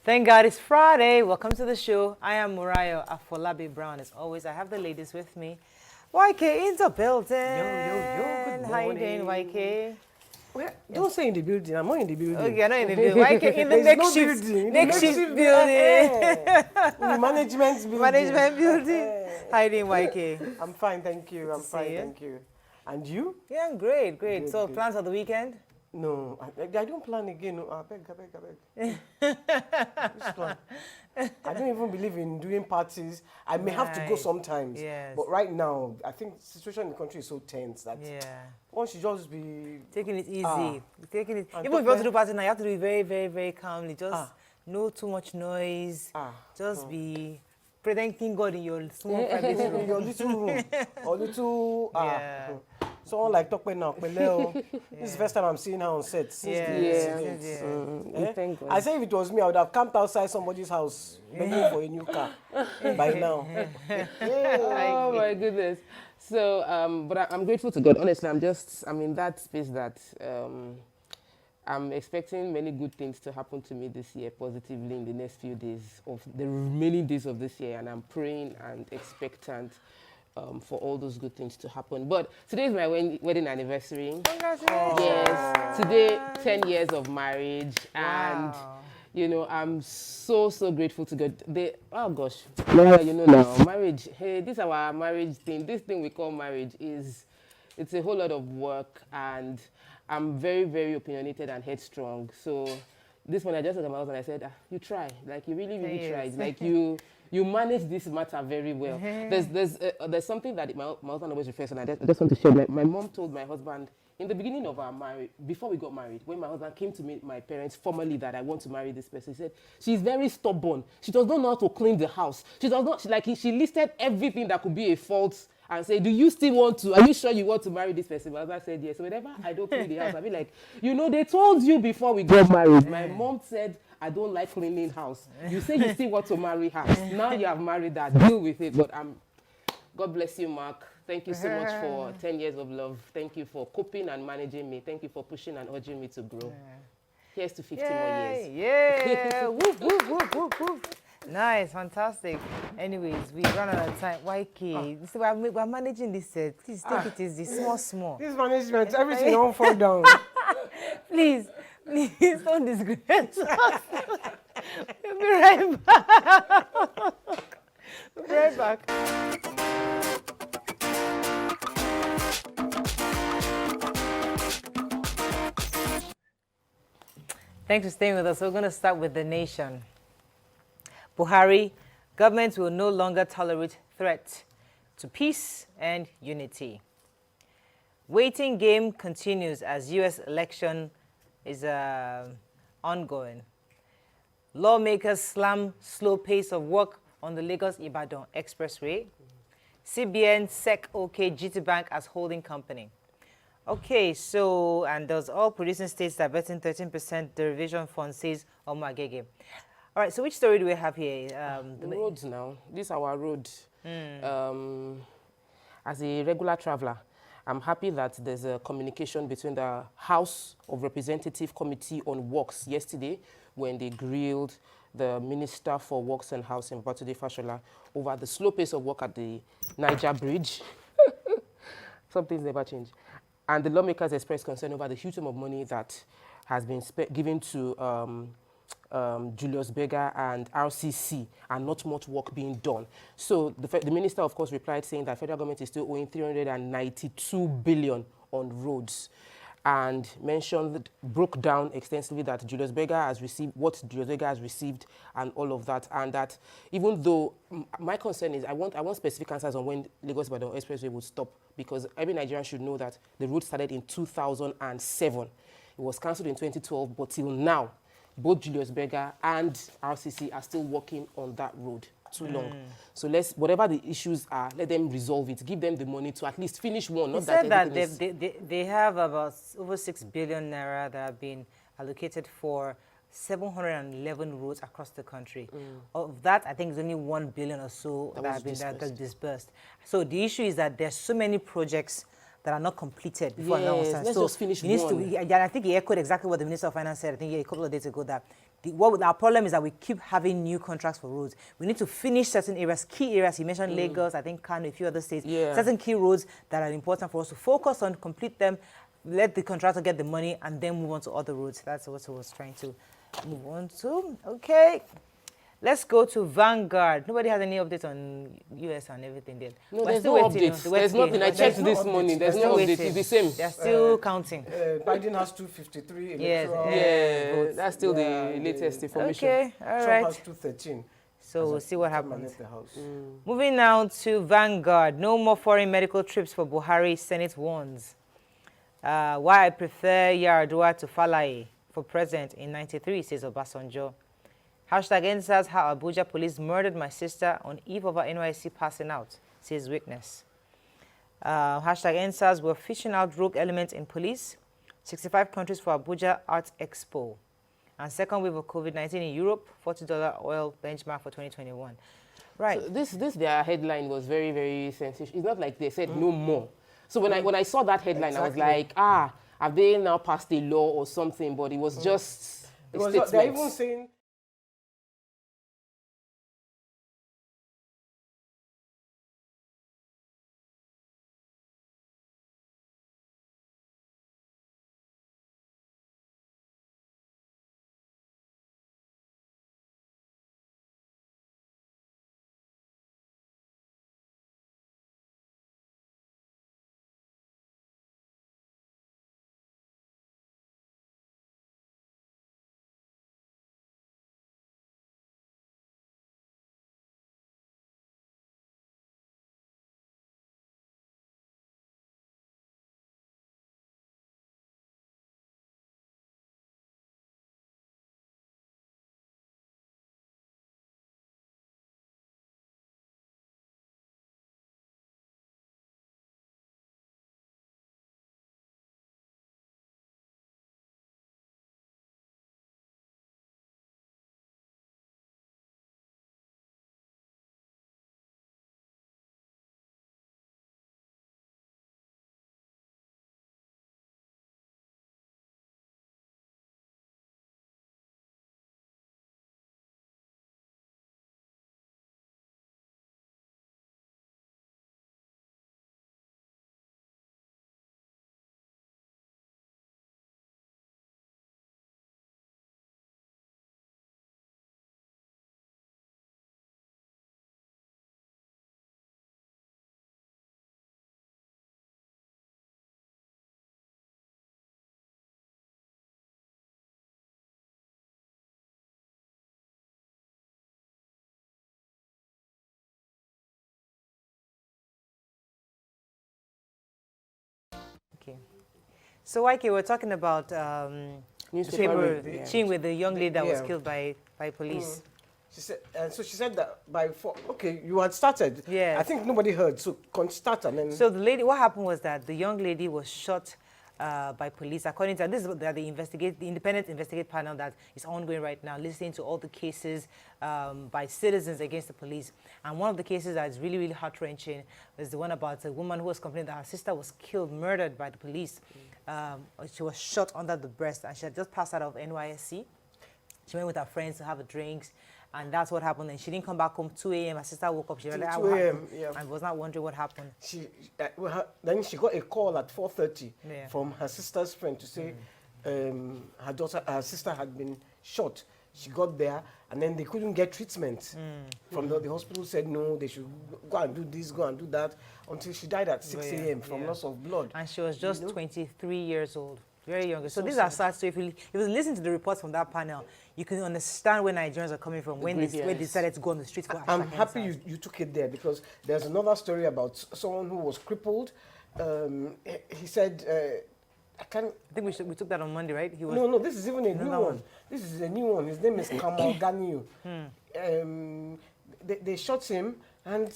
Thank God it's Friday. Welcome to the show. I am Murayo Afolabi Brown. As always, I have the ladies with me. YK in the building. Yo, good morning. How you doing, YK? Well, don't say in the building. I'm not in the building. Okay, I'm not in the building. YK in the makeshift building. The management building. Management building. How you doing, YK? I'm fine, thank you. I'm fine, you. thank you. And you? Yeah, I'm great. Good, So, good. plans for the weekend? No, I don't plan again. No, I beg. Which plan? I don't even believe in doing parties. I may have to go Right. sometimes. Yes. But right now, I think the situation in the country is so tense that Yeah. one should just be... Taking it easy. And Even if you talk want to do party now, you have to do it very, very, very calmly. Just Ah. no too much noise. Just Be thanking God in your small private in room. your little room or little... Yeah. Someone like Tokwe now, This is the first time I'm seeing her on set since the incident. Thank God. I say if it was me, I would have camped outside somebody's house begging for a new car by now. Oh my goodness. So, but I'm grateful to God. Honestly, I'm in that space that I'm expecting many good things to happen to me this year positively in the next few days of the remaining days of this year, and I'm praying and expectant for all those good things to happen. But today is my wedding anniversary. Congratulations. Yes, today 10 years of marriage, and you know, I'm so grateful to God. Oh gosh, you know now, marriage. Hey, this is our marriage thing. This thing we call marriage it's a whole lot of work, and I'm very opinionated and headstrong. So this one, I just looked at my husband and I said, you try, like you really tried, like you manage this matter very well. There's something that my husband always refers to, and I just want to share. My mom told my husband in the beginning of our marriage, before we got married, when my husband came to meet my parents formally that I want to marry this person, he said, she's very stubborn. She does not know how to clean the house. She does not, she listed everything that could be a fault and say, do you still want to, are you sure you want to marry this person? My husband said, yes. So whenever I don't clean the house, I'll be like, you know, they told you before we got married. My mom said, I don't like cleaning house. You say you still want to marry her. Now you have married her, deal with it. But God bless you, Mark. Thank you so much for 10 years of love. Thank you for coping and managing me. Thank you for pushing and urging me to grow. Here's to 50 more years. Yeah. Woof, woof, woof, woof, woof. Nice, fantastic. Anyways, we run out of time. YK, so we're managing this set. Please take it easy, small. This management, everything don't fall down. Please don't disgrace us. We'll be right back. We'll be right back. Thanks for staying with us. We're going to start with the nation. Buhari, government will no longer tolerate threat to peace and unity. Waiting game continues as U.S. election is ongoing. Lawmakers slam slow pace of work on the Lagos-Ibadan Expressway. CBN SEC OK GT Bank as holding company. Okay, so, and those all producing states diverting 13% derivation fund, says Omagege. All right, so which story do we have here? The roads now. This is our road. As a regular traveler, I'm happy that there's a communication between the House of Representative Committee on Works yesterday when they grilled the Minister for Works and Housing, Batude Fashola, over the slow pace of work at the Niger Bridge. Some things never change. And the lawmakers expressed concern over the huge sum of money that has been given to Julius Berger and RCC, and not much work being done. So the minister, of course, replied saying that federal government is still owing 392 billion on roads, and broke down extensively that Julius Berger has received, what Julius Berger has received, and all of that. And that even though my concern is, I want specific answers on when Lagos-Ibadan Expressway will stop, because every Nigerian should know that the route started in 2007. It was cancelled in 2012, but till now, both Julius Berger and RCC are still working on that road too long. So whatever the issues are, let them resolve it. Give them the money to at least finish one. Not said that they have about over 6 billion naira that have been allocated for 711 roads across the country. Of that, I think it's only 1 billion or so that has been disbursed. So the issue is that there's so many projects that are not completed before another one Yes, starts. let's just finish he needs one. to, and I think he echoed exactly what the Minister of Finance said, I think a couple of days ago, that our problem is that we keep having new contracts for roads. We need to finish certain areas, key areas. He mentioned Lagos, I think Kano, a few other states. Yeah. Certain key roads that are important for us to focus on, complete them, let the contractor get the money, and then move on to other roads. That's what I was trying to move on to. Okay. Let's go to Vanguard. Nobody has any updates on US and everything there. No, We're there's still no waiting, updates. the There's West nothing. Gate. I checked no this updates. morning. There's We're no still update. waiting. It's the same. They're still counting. Biden has 253 Yes, electoral. Yeah, votes. that's still Yeah, the latest information. Okay, all Trump right. has 213. So we'll see what happens. Left the house. Moving now to Vanguard. No more foreign medical trips for Buhari, Senate warns. Why I prefer Yaradua to Falaye for president in 93, says Obasanjo. Hashtag answers how Abuja police murdered my sister on eve of her NYSC passing out, says witness. Hashtag answers were fishing out rogue elements in police. 65 countries for Abuja Art Expo. And second wave of COVID-19 in Europe, $40 oil benchmark for 2021. Right. So this their headline was very, very sensational. It's not like they said no more. So when I saw that headline, I was like, have they now passed a law or something? But it was just a statement. They're even saying Okay. So, Waike, we're talking about Newspaper paper rape, chain with the young lady that was Yeah. killed by police. she said, so she said that by 4. Okay, you had started. Yes. I think nobody heard. So start and then. So the lady, what happened was that the young lady was shot by police. According to, and this is the independent investigate panel that is ongoing right now, listening to all the cases by citizens against the police. And one of the cases that is really, really heart-wrenching is the one about a woman who was complaining that her sister was killed, murdered by the police. She was shot under the breast, and she had just passed out of NYSC. She went with her friends to have a drinks, and that's what happened. And she didn't come back home 2 a.m. Her sister woke up. She realized 2 what a.m., happened, yeah. and was not wondering what happened. Then she got a call at 4:30 Yeah. from her sister's friend to say her sister had been shot. She got there, and then they couldn't get treatment. From the hospital said no, they should go and do this, go and do that, until she died at 6 a.m. from loss of blood. And she was just 23 years old, very young. So So these are sad. So if you listen to the reports from that panel, you can understand where Nigerians are coming from when they decided to go on the streets for I'm hashtag happy answers. you took it there, because there's another story about someone who was crippled. He said, I can't. I think we took that on Monday, right? He was No, this is even a new Another one. This is a new one. His name is Kamal Ganiu. They shot him, and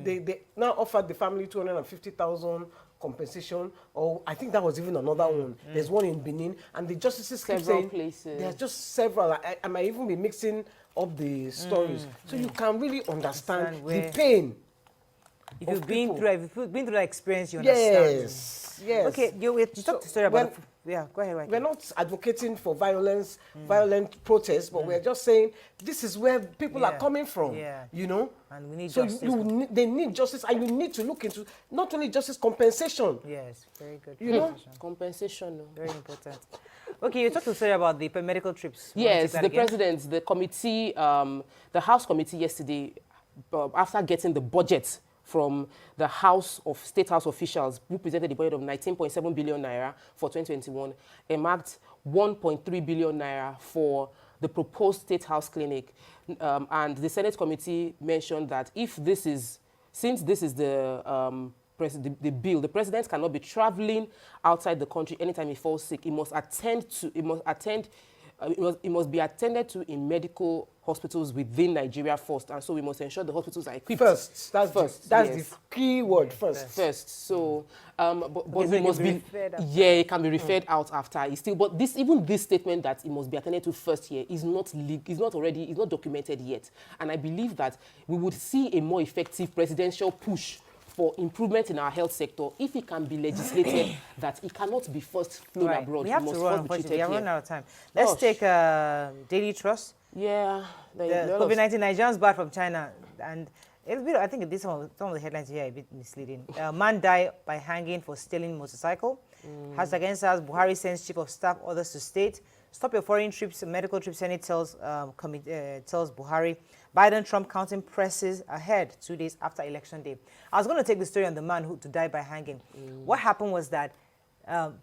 they now offered the family 250,000 compensation, or I think that was even another one. There's one in Benin, and the justices keep Several saying places. there's just several. I might even be mixing up the stories, so you can really understand the where- pain if of you've been people. through, if you've been through that experience, you understand. Yes. Okay, you talked a story about. Yeah, go ahead. Right. We're not advocating for violence, violent protests, but we're just saying this is where people are coming from. Yeah. You know. And we need So justice. they need justice, and you need to look into not only justice, compensation. Yes, very good. You know? Compensation. No. Very important. Okay, you talked to say about the medical trips. Yes, the again? president, the committee, the House committee yesterday, after getting the budget from the State House officials who presented the budget of 19.7 billion naira for 2021, earmarked 1.3 billion naira for the proposed State House clinic. And the Senate committee mentioned that since this is the bill, the president cannot be traveling outside the country anytime he falls sick. He must be attended to in medical hospitals within Nigeria first, and so we must ensure the hospitals are equipped. First, that's yes. the key word. First. So, but Okay, so we it must can be be, referred after. yeah, it can be referred out after. It's still, but even this statement that it must be attended to first here is not documented yet, and I believe that we would see a more effective presidential push for improvement in our health sector if it can be legislated that it cannot be first flown abroad. We have to must run, first be unfortunately. We treated are here. running out of time. Let's Gosh. take Daily Trust. Yeah. The COVID-19 Nigerians back from China. And it's a bit, I think some of the headlines here are a bit misleading. Man died by hanging for stealing motorcycle. Hashtag NSAS, Buhari sends chief of staff orders to state. Stop your foreign trips, medical trips, Senate tells Buhari. Biden-Trump counting presses ahead 2 days after election day. I was going to take the story on the man who died by hanging. What happened was that,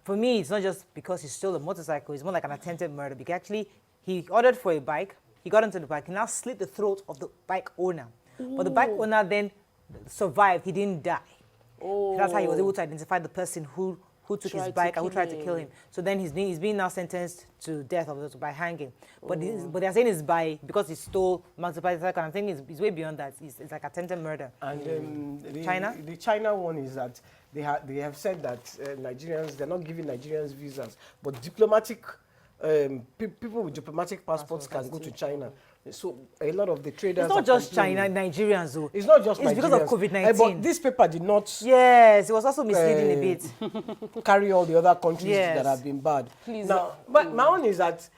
for me, it's not just because he stole a motorcycle. It's more like an attempted murder. Because actually, he ordered for a bike. He got into the bike. He now slit the throat of the bike owner. But the bike owner then survived. He didn't die. That's how he was able to identify the person who took his bike and who tried to kill him. So then he's being now sentenced to death by hanging. But they're saying it's because he stole motorcycle. I'm thinking it's way beyond that. It's like attempted murder. And China? The China one is that they have said that Nigerians, they're not giving Nigerians visas, but diplomatic people with diplomatic passports can go to China. So a lot of the traders. It's not just China, Nigerians, though. It's not just It's Nigerians. because of COVID-19. But this paper did not. Yes, it was also misleading a bit. Carry all the other countries that have been bad. Please. Now, but my own is that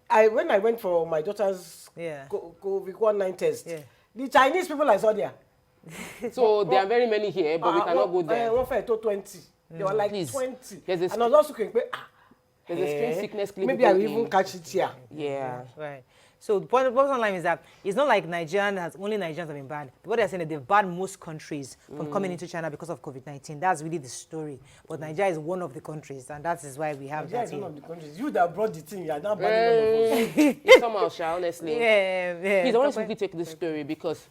when I went for my daughter's COVID-19 test, the Chinese people I saw there. So there are very many here, but we cannot go there. One for 20. They were like 20. And I was also thinking, there's a strange sickness clinic. maybe I will even catch it here. Yeah. Right. So the bottom line is that it's not like only Nigerians have been banned. What they're saying is they've banned most countries from coming into China because of COVID-19. That's really the story. But Nigeria is one of the countries, and that is why we have Nigeria that is one here. of the countries. You that brought the thing, you are now banning all of us. It's somehow, honestly. Yeah. Please, I want to quickly take this story because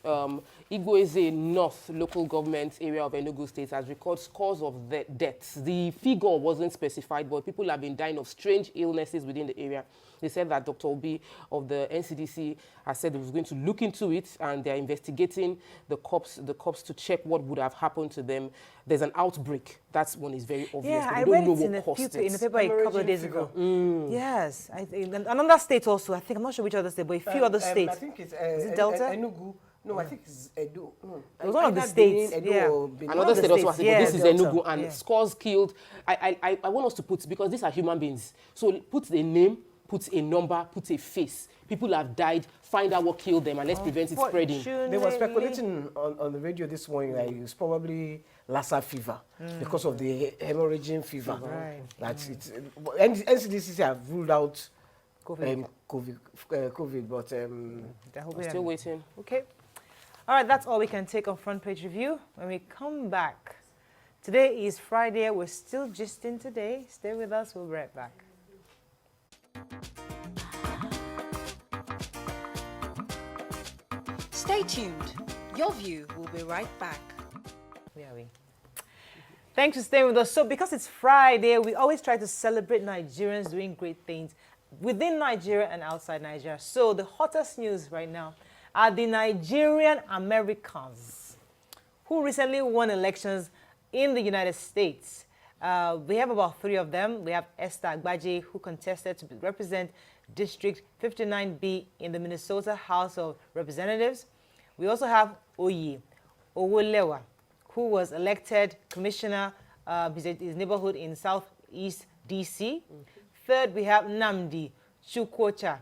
Igweze North local government area of Enugu State has recorded scores of deaths. The figure wasn't specified, but people have been dying of strange illnesses within the area. They said that Dr. Obi of the NCDC has said he was going to look into it, and they're investigating the cops to check what would have happened to them. There's an outbreak. That one is very obvious. Yeah, but I they read don't know it what caused in the paper a couple of days ago. Yes. Another state also. I think, I'm not sure which other state, but a few other states. I think it's Is it Delta? Enugu. No, I think it's Edo. No. It was one of the states. Another state also has it, but this is Delta. Enugu, and scores killed. I want us to put, because these are human beings. So put a name, put a number, put a face. People have died. Find out what killed them, and let's prevent it spreading. They were speculating on the radio this morning that it's probably Lassa fever because of the hemorrhaging fever. Right. That's it. NCDC have ruled out COVID. COVID, but We're still waiting. Okay. All right, that's all we can take on Front Page Review. When we come back, today is Friday. We're still gisting today. Stay with us. We'll be right back. Stay tuned. Your View will be right back. Where are we? Thanks for staying with us. So because it's Friday, we always try to celebrate Nigerians doing great things within Nigeria and outside Nigeria. So the hottest news right now are the Nigerian Americans who recently won elections in the United States. We have about 3 of them. We have Esther Agbaje, who contested to represent District 59B in the Minnesota House of Representatives. We also have Oyi Owolewa, who was elected commissioner his neighborhood in Southeast DC. Third, we have Nnamdi Chukwucha,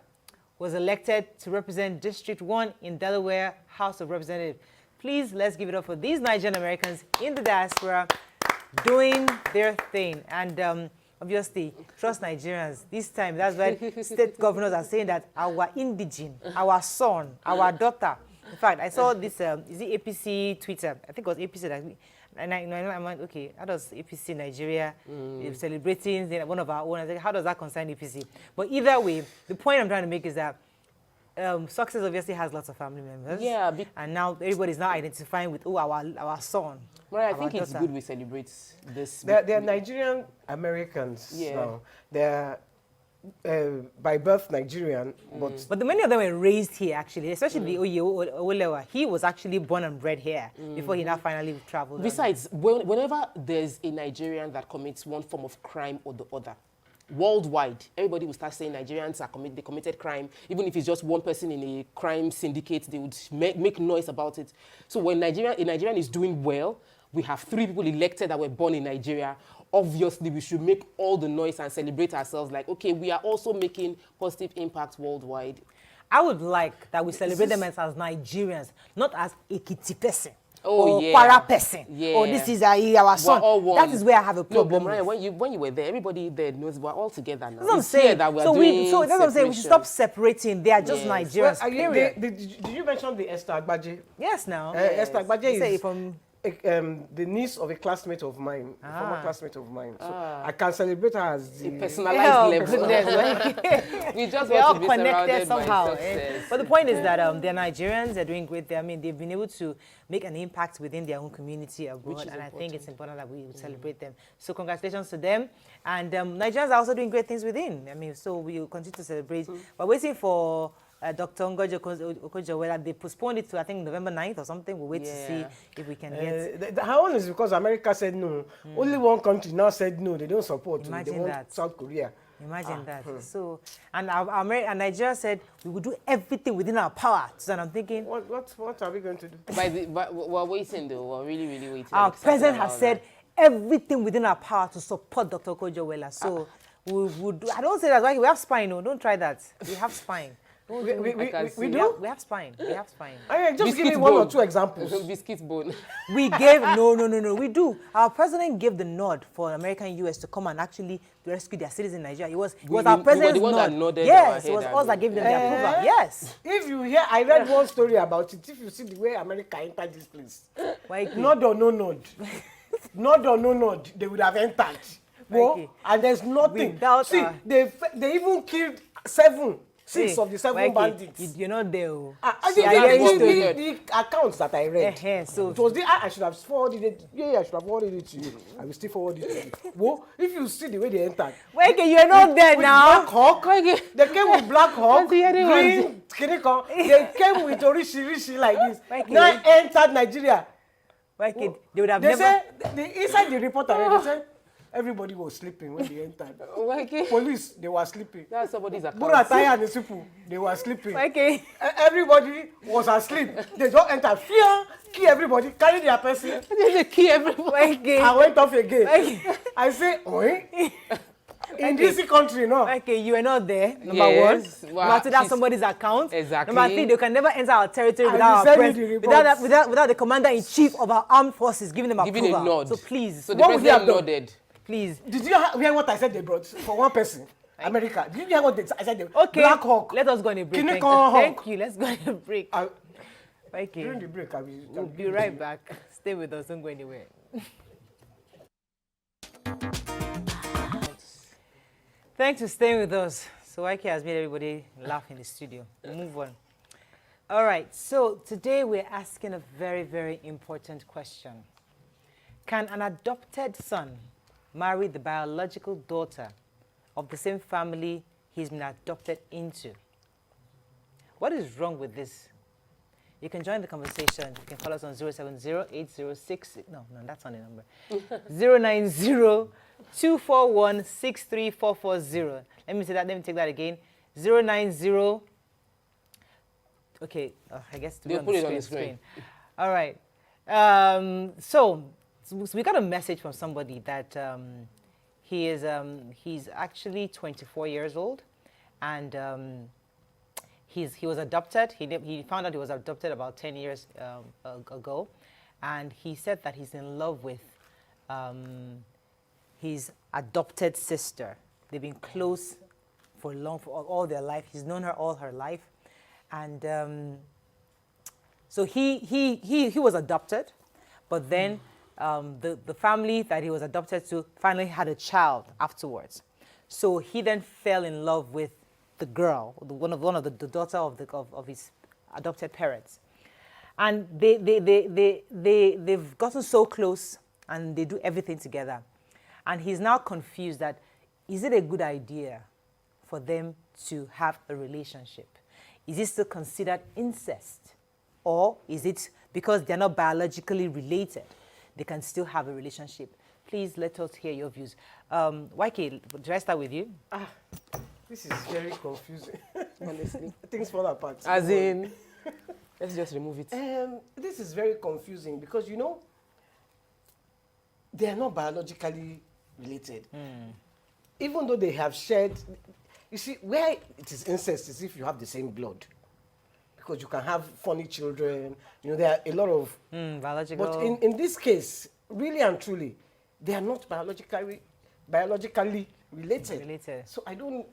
was elected to represent District 1 in Delaware House of Representatives. Please, let's give it up for these Nigerian Americans in the diaspora doing their thing. And obviously, trust Nigerians. This time, that's why state governors are saying that our indigene, our son, our daughter. In fact, I saw this, is it APC Twitter? I think it was APC that and I'm like, okay, how does APC Nigeria celebrating one of our own? I was like, how does that concern APC? But either way, the point I'm trying to make is that Success obviously has lots of family members. Yeah. And now everybody's now identifying with, our son. Right, I think it's good we celebrate this. They're Nigerian Americans now. They're by birth Nigerian, but the many of them were raised here actually, especially the Olewa. He was actually born and bred here before he now finally traveled. Besides, whenever there's a Nigerian that commits one form of crime or the other, worldwide, everybody will start saying Nigerians they committed crime. Even if it's just one person in a crime syndicate, they would make noise about it. So when a Nigerian is doing well, we have 3 people elected that were born in Nigeria. Obviously, we should make all the noise and celebrate ourselves like, okay, we are also making positive impact worldwide. I would like that we celebrate them as Nigerians, not as Ekiti person. Or Kwara person. Or this is our son. That is where I have a problem. No, but when you were there, everybody there knows we're all together now. That's what I'm saying. That so that's what I'm saying. We should stop separating. They are just Nigerians. Well, did you mention the Esther Agbaje? Yes, now. Esther Agbaje is from the niece of a classmate of mine, a former classmate of mine. So I can celebrate her as the personalized level. We just we're want all to be connected somehow. By But the point is that they're Nigerians. They're doing great. I mean, they've been able to make an impact within their own community abroad, and I think it's important that we celebrate them. So congratulations to them. And Nigerians are also doing great things within. I mean, so we will continue to celebrate. We're waiting for Dr. Ngozi Okonjo-Iweala. They postponed it to, I think, November 9th or something. We'll wait to see if we can get... Her one is because America said no. Only one country now said no. They don't support. Imagine they want that. South Korea. Imagine that. So, and Nigeria said we will do everything within our power. So I'm thinking... What are we going to do? We're waiting, though. We're really, really waiting. Our president has said everything within our power to support Dr. Okonjo-Iweala. So we would... I don't say that. We have spine. No, don't try that. We have spine. We do? We have spine. We have spine. Just give me one or two examples. Biscuit bone. We gave... No. We do. Our president gave the nod for American US to come and actually rescue their citizens in Nigeria. It was our president's nod. Yes, it was us that gave them the approval. Yes. If you hear, I read one story about it. If you see the way America entered this place, nod or no nod, nod or no nod, they would have entered. And there's nothing. They even killed 6 of the 7 bandits. You're not there. The accounts that I read. So it was I should have forwarded it. I should have forwarded it to you. I will still forward it to you. If you see the way they entered. You're not there now. Black Hawk. They came with Black Hawk. Green. They came with Rishi like this. Now entered Nigeria. They would have inside the report they said, everybody was sleeping when they entered. Police, they were sleeping. That's somebody's account. Burataya and the people, they were sleeping. Everybody was asleep. They just entered. Fear, key everybody, carry their person. They key everybody. I went off again. I say, in this country, no. You are not there, number one. Number two, that's somebody's account. Exactly. Number three, they can never enter our territory without our without the commander-in-chief of our armed forces giving them approval. A nod. So please. So the president nodded. Please. Did you hear what I said they brought for one person? America. Did you hear what I said they brought? Okay. Black Hawk. Let us go on a break. Thank you. Let's go on a break. During the break, we'll be right back. Stay with us. Don't go anywhere. Thanks for staying with us. So Ike has made everybody laugh in the studio. We'll move on. All right. So today we're asking a very, very important question. Can an adopted son marry the biological daughter of the same family he's been adopted into? What is wrong with this? You can join the conversation. You can call us on 070-806... No, that's not the number. 090-241-63440. Let me take that again. 090... Okay, I guess to put it on the screen. All right. So we got a message from somebody that he's actually 24 years old, and he was adopted. He found out he was adopted about 10 years ago, and he said that he's in love with his adopted sister. They've been close for all their life. He's known her all her life, and so he was adopted, but then the family that he was adopted to finally had a child afterwards. So he then fell in love with the girl, one of the daughter of his adopted parents, and they've gotten so close and they do everything together, and he's now confused that is it a good idea for them to have a relationship? Is it still considered incest, or is it because they're not biologically related they can still have a relationship? Please let us hear your views. YK, did I start with you? This is very confusing. Honestly, things fall apart. As in, let's just remove it. This is very confusing because they are not biologically related. Even though they have shared, you see, where it is incest is if you have the same blood. Because you can have funny children, there are a lot of biological. But in this case, really and truly, they are not biologically related. So I don't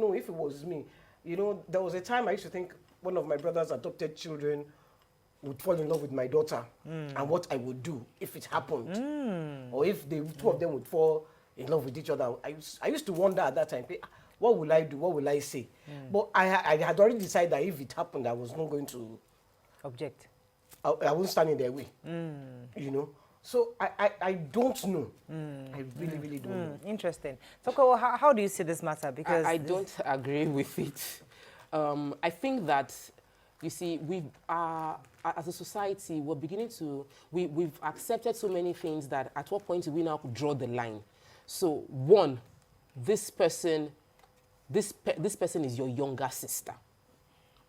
know if it was me. There was a time I used to think one of my brother's adopted children would fall in love with my daughter, and what I would do if it happened, or if the two of them would fall in love with each other. I used to wonder at that time, what will I do? What will I say? But I had already decided that if it happened, I was not going to object. I won't stand in their way. So I don't know. I really don't know. Interesting. So how do you see this matter? Because I don't agree with it. I think that, you see, as a society, we're beginning to, we've accepted so many things that at what point do we now draw the line? So one, this person is your younger sister.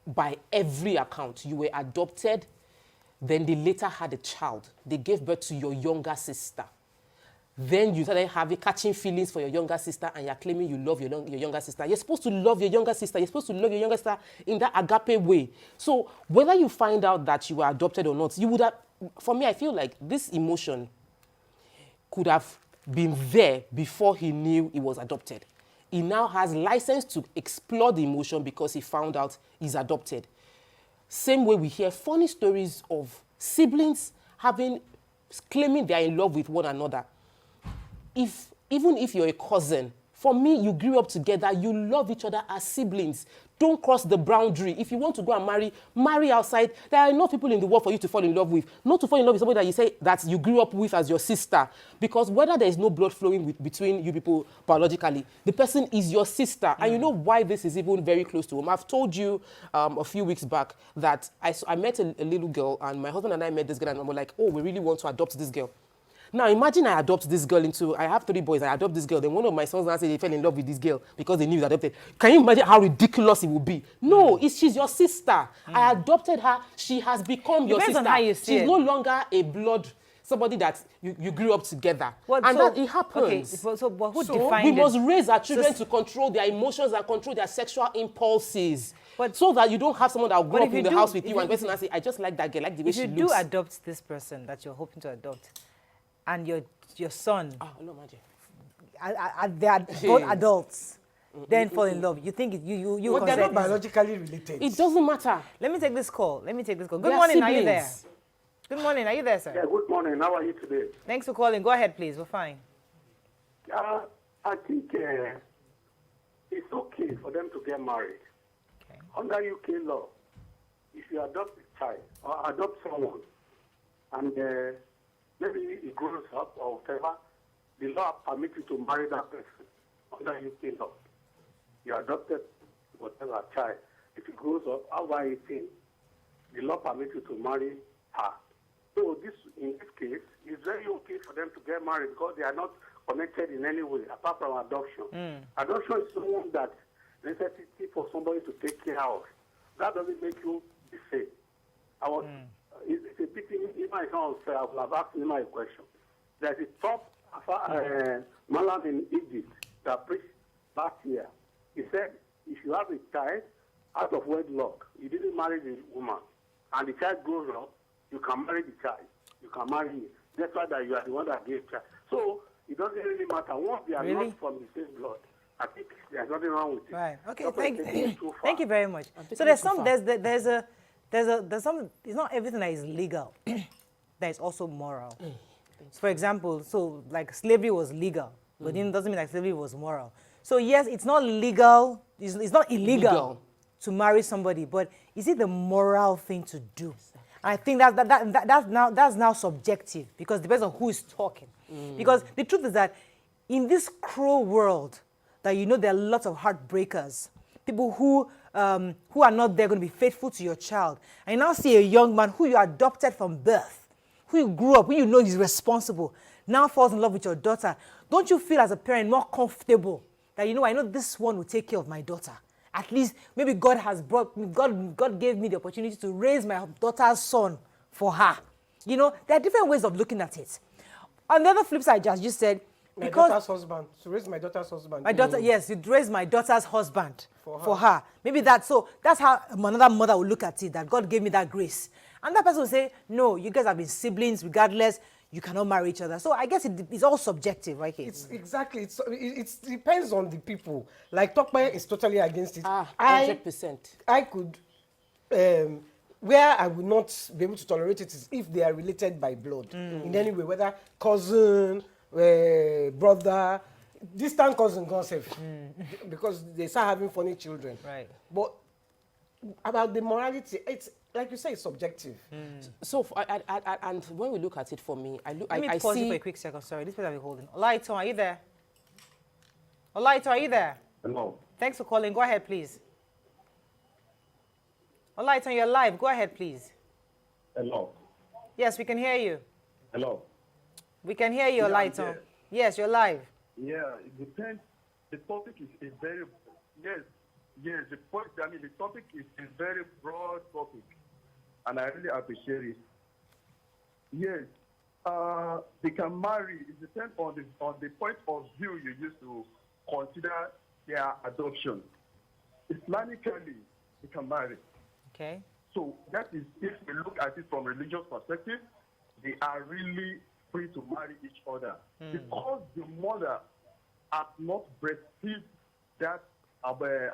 By every account, you were adopted, then they later had a child. They gave birth to your younger sister. Then you started catching feelings for your younger sister, and you're claiming you love your younger sister. You're supposed to love your younger sister. You're supposed to love your younger sister in that agape way. So whether you find out that you were adopted or not, you would have, for me, I feel like this emotion could have been there before he knew he was adopted. He now has license to explore the emotion because he found out he's adopted. Same way we hear funny stories of siblings claiming they are in love with one another. Even if you're a cousin, for me, you grew up together, you love each other as siblings. Don't cross the boundary. If you want to go and marry outside. There are enough people in the world for you to fall in love with. Not to fall in love with somebody that you say that you grew up with as your sister. Because whether there is no blood flowing between you people biologically, the person is your sister. And you know why this is even very close to home. I've told you a few weeks back that I met a little girl, and my husband and I met this girl, and we were like, oh, we really want to adopt this girl. Now, imagine I adopt this girl I have 3 boys, I adopt this girl, then one of my sons now said they fell in love with this girl because they knew he was adopted. Can you imagine how ridiculous it would be? No, she's your sister. I adopted her. She has become your sister. On how you see She's it. no longer a blood, somebody that you grew up together. That it happens. Okay, but who defined we it? must raise our children to control their emotions and control their sexual impulses. So that you don't have someone that will grow up in the house with you and person and say, I just like that girl, like the way she looks. If you do adopt this person that you're hoping to adopt, and your son, they are both adults, then fall in love. You think you But they're not biologically related. It doesn't matter. Let me take this call. Good morning, are you there? Good morning, are you there, sir? Yeah, good morning. How are you today? Thanks for calling. Go ahead, please. We're fine. I think it's okay for them to get married. Okay. Under UK law, if you adopt a child or adopt someone and maybe he grows up or whatever, the law permits you to marry that person under UK law. You adopted whatever child. If he grows up over 18, the law permits you to marry her. So in this case, it's very okay for them to get married because they are not connected in any way apart from adoption. Adoption is someone that necessity for somebody to take care of. That doesn't make you the same. I was it's a pity. Ima is not unfair. I will have asked Ima a question. There's a top Malam in Egypt that preached last year. He said, if you have a child out of wedlock, you didn't marry the woman, and the child grows up, you can marry the child. You can marry him. That's why that you are the one that gave child. So it doesn't really matter. Once they are not from the same blood, I think there's nothing wrong with it. Right. Okay. Okay, Thank you very much. So there's some. It's not everything that is legal. That is also moral. So for example, so like slavery was legal, but it doesn't mean that slavery was moral. So yes, it's not legal. It's not illegal to marry somebody, but is it the moral thing to do? I think that's now subjective, because it depends on who is talking. Because the truth is that in this cruel world, that there are lots of heartbreakers, people who are not there going to be faithful to your child. And you now see a young man who you adopted from birth, who you grew up, who you know is responsible, now falls in love with your daughter. Don't you feel as a parent more comfortable that, I know this one will take care of my daughter? At least maybe God gave me the opportunity to raise my daughter's son for her. There are different ways of looking at it. On the other flip side, as you said, my daughter's husband. To raise my daughter's husband. My daughter, yes, you'd raise my daughter's husband for her. Maybe that's how another mother will look at it, that God gave me that grace. And that person will say, no, you guys have been siblings, regardless, you cannot marry each other. So I guess it's all subjective, right here. It's exactly. It depends on the people. Like Tokpaye is totally against it. 100%. I could, where I would not be able to tolerate it is if they are related by blood in any way, whether cousin, brother, distant cousin, God save, because they start having funny children. Right. But about the morality, it's like you say, it's subjective. So, and when we look at it, for me, Let me pause you for a quick second. Sorry, this person will be holding. Olaito, are you there? Olaito, are you there? Hello. Thanks for calling. Go ahead, please. Olaito, you're live. Go ahead, please. Hello. Yes, we can hear you. Hello. We can hear you, Olaito. Yes, you're live. Yeah, it depends. The topic is very, yes, the point, the topic is a very broad topic, and I really appreciate it. Yes, they can marry. It depends on the point of view you use to consider their adoption. Islamically, they can marry. Okay. So that is, if we look at it from religious perspective, they are really free to marry each other because the mother has not breastfeed that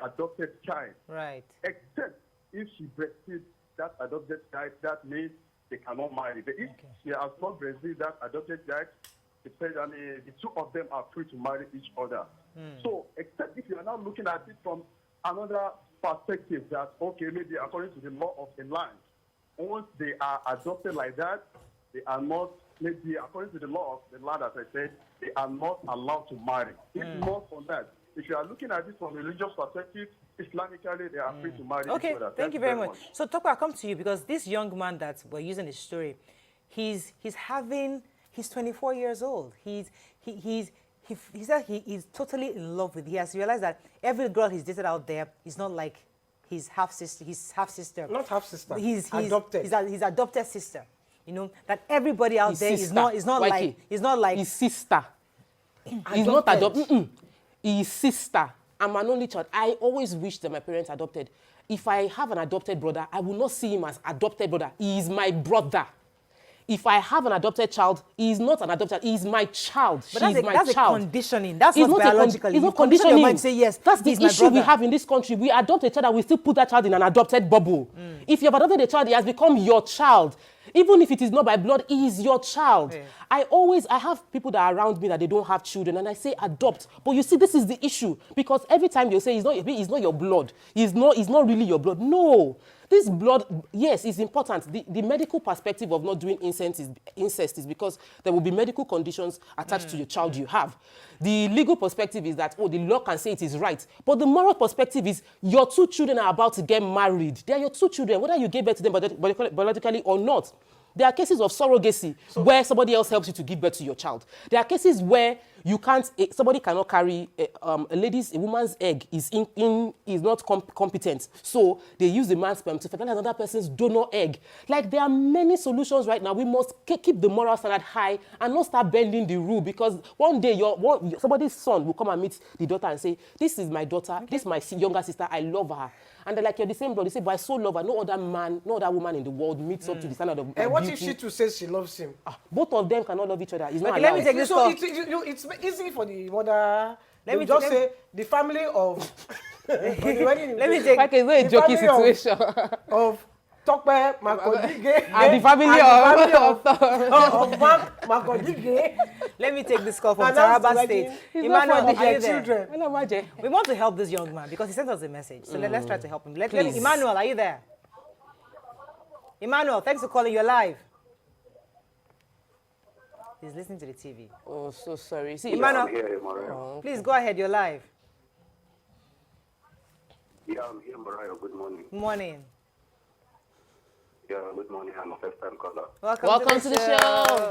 adopted child. Right. Except if she breastfeeds that adopted child, that means they cannot marry. But if she has not breastfeed that adopted child, the two of them are free to marry each other. So, except if you are now looking at it from another perspective, that okay, maybe according to the law of the land, once they are adopted like that, they are not, maybe according to the law of the land, as I said, they are not allowed to marry. If not on that, if you are looking at it from a religious perspective, Islamically, they are free to marry each other. Thank you very much. So, Toko, I'll come to you, because this young man that we're using his story, he's 24 years old. He said he's totally in love with. He has realized that every girl he's dated out there is not like his half sister. Not half sister. He's adopted. His adopted sister. That everybody out there is not like his sister. He's not adopted. His sister. I'm an only child. I always wish that my parents adopted. If I have an adopted brother, I will not see him as adopted brother. He is my brother. If I have an adopted child, he is not an adopted child. He is my child. But that's a conditioning. That's not biologically. It's not conditioning. Your mind say, yes, that's the issue we have in this country. We adopt a child and we still put that child in an adopted bubble. If you have adopted a child, he has become your child. Even if it is not by blood, he is your child. Yeah. I have people that are around me that they don't have children, and I say adopt. But you see, this is the issue, because every time you say he's not your blood, he's not really your blood. No. This blood, yes, is important. The medical perspective of not doing incest is because there will be medical conditions attached to your child you have. The legal perspective is that, the law can say it is right. But the moral perspective is your two children are about to get married. They are your two children, whether you gave birth to them biologically or not. There are cases of surrogacy where somebody else helps you to give birth to your child. There are cases where You can't, somebody cannot carry, a woman's egg is not competent. So they use the man's sperm to fertilize another person's donor egg. Like, there are many solutions right now. We must keep the moral standard high and not start bending the rule, because one day somebody's son will come and meet the daughter and say, this is my daughter, this is my younger sister, I love her. And they're like, you're the same blood. They say, but I so love her. No other man, no other woman in the world meets up to the standard of And what beauty. if she too says she loves him? Both of them cannot love each other. It's not Okay, let me allowed. take this So call. it's easy for the mother. Let me Let just take- say the family of. Let me take. Like, it's not a the jokey family situation. Of Tope Makodige And the family of Mark Makodige. Let me take this call from Announce the Taraba wedding. State. It's not Emmanuel, for are you their there? children. Hello, Maje. We want to help this young man because he sent us a message. So let's try to help him. Please. Emmanuel, are you there? Emmanuel, thanks for calling. You're live. He's listening to the TV. Oh, so sorry. See, Emmanuel, I'm here, Mariah. please go ahead. You're live. Yeah, I'm here, Mariah. Good morning. Morning. Yeah, good morning. I'm a first-time caller. Welcome to the show.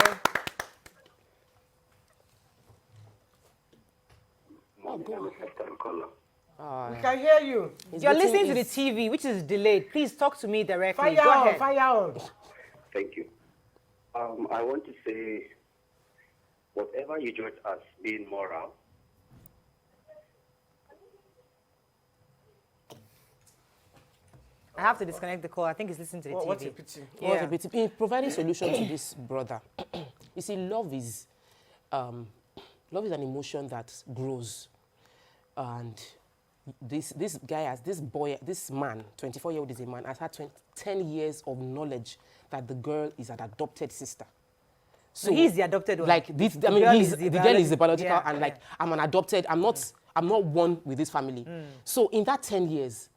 Morning, I'm a first-time caller. We can hear you. You're listening to the TV, which is delayed. Please talk to me directly. Fire Go on, ahead. fire on. Thank you. I want to say, whatever you judge as being moral, I have to disconnect the call. I think he's listening to the TV. What's a pity? Yeah. in providing solution to this brother, you see, love is an emotion that grows, and this man, 24-year-old is a man, has had 10 years of knowledge that the girl is an adopted sister. So he's the adopted one. Like this, I mean, the girl is the biological, yeah, and like I'm an adopted. I'm not one with this family. So in that 10 years,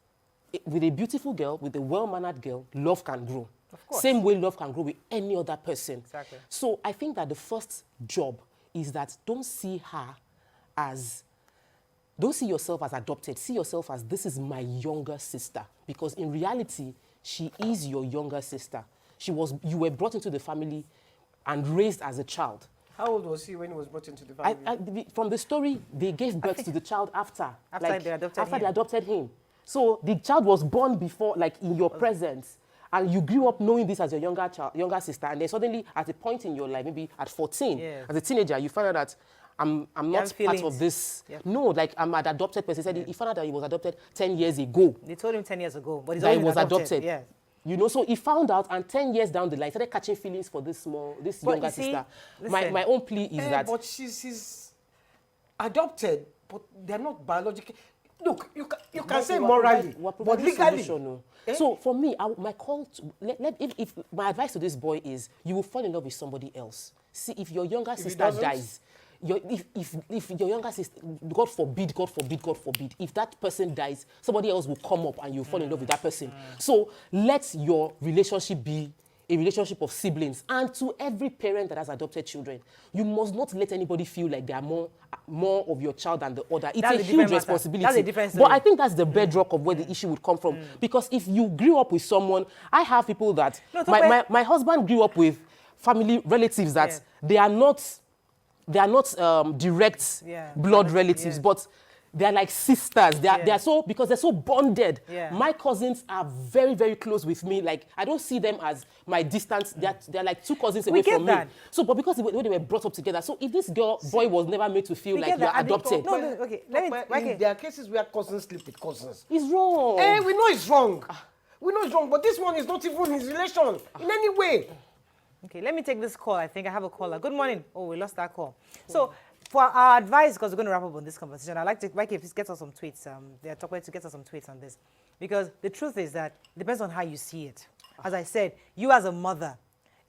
with a beautiful girl, with a well-mannered girl, love can grow. Of course. Same way love can grow with any other person. Exactly. So I think that the first job is that don't see yourself as adopted. See yourself as, this is my younger sister. Because in reality, she is your younger sister. You were brought into the family and raised as a child. How old was he when he was brought into the family? From the story, they gave birth to the child after they adopted him. So the child was born before, like in your presence, and you grew up knowing this as your younger sister, and then suddenly, at a point in your life, maybe at 14, as a teenager, you find out that I'm not part of this. Yeah. No, like I'm an adopted person. He said he found out that he was adopted 10 years ago. They told him 10 years ago, but he's That he already was adopted. Yeah. You know, so he found out, and 10 years down the line, he started catching feelings for this younger you see, sister. listen. My own plea is that. But she's adopted, but they're not biological. Look, you can say morally, but legally. So for me, my call to, if my advice to this boy is, you will fall in love with somebody else. See, if your younger sister dies, if your younger sister, God forbid, if that person dies, somebody else will come up and you'll fall in love with that person. So let your relationship be a relationship of siblings. And to every parent that has adopted children, you must not let anybody feel like they are more of your child than the other. It's a huge responsibility. That's a different story. But I story. think that's the bedrock of where the issue would come from. Because if you grew up with someone, I have people that, my husband grew up with family relatives that they are not direct blood relatives, but they're like sisters. They are so, because they're so bonded. Yeah. My cousins are very, very close with me. Like, I don't see them as my distance. They're like two cousins away from me. So, but because the way they were brought up together. So if this boy was never made to feel like you're adopted. In there are cases where cousins sleep with cousins. It's wrong. We know it's wrong. We know it's wrong, but this one is not even his relation in any way. Okay, let me take this call. I think I have a caller. Good morning. Oh, we lost that call. So, for our advice, because we're going to wrap up on this conversation, I'd like to, Mike, if you get us some tweets, they're talking to get us some tweets on this. Because the truth is that it depends on how you see it. As I said, you as a mother,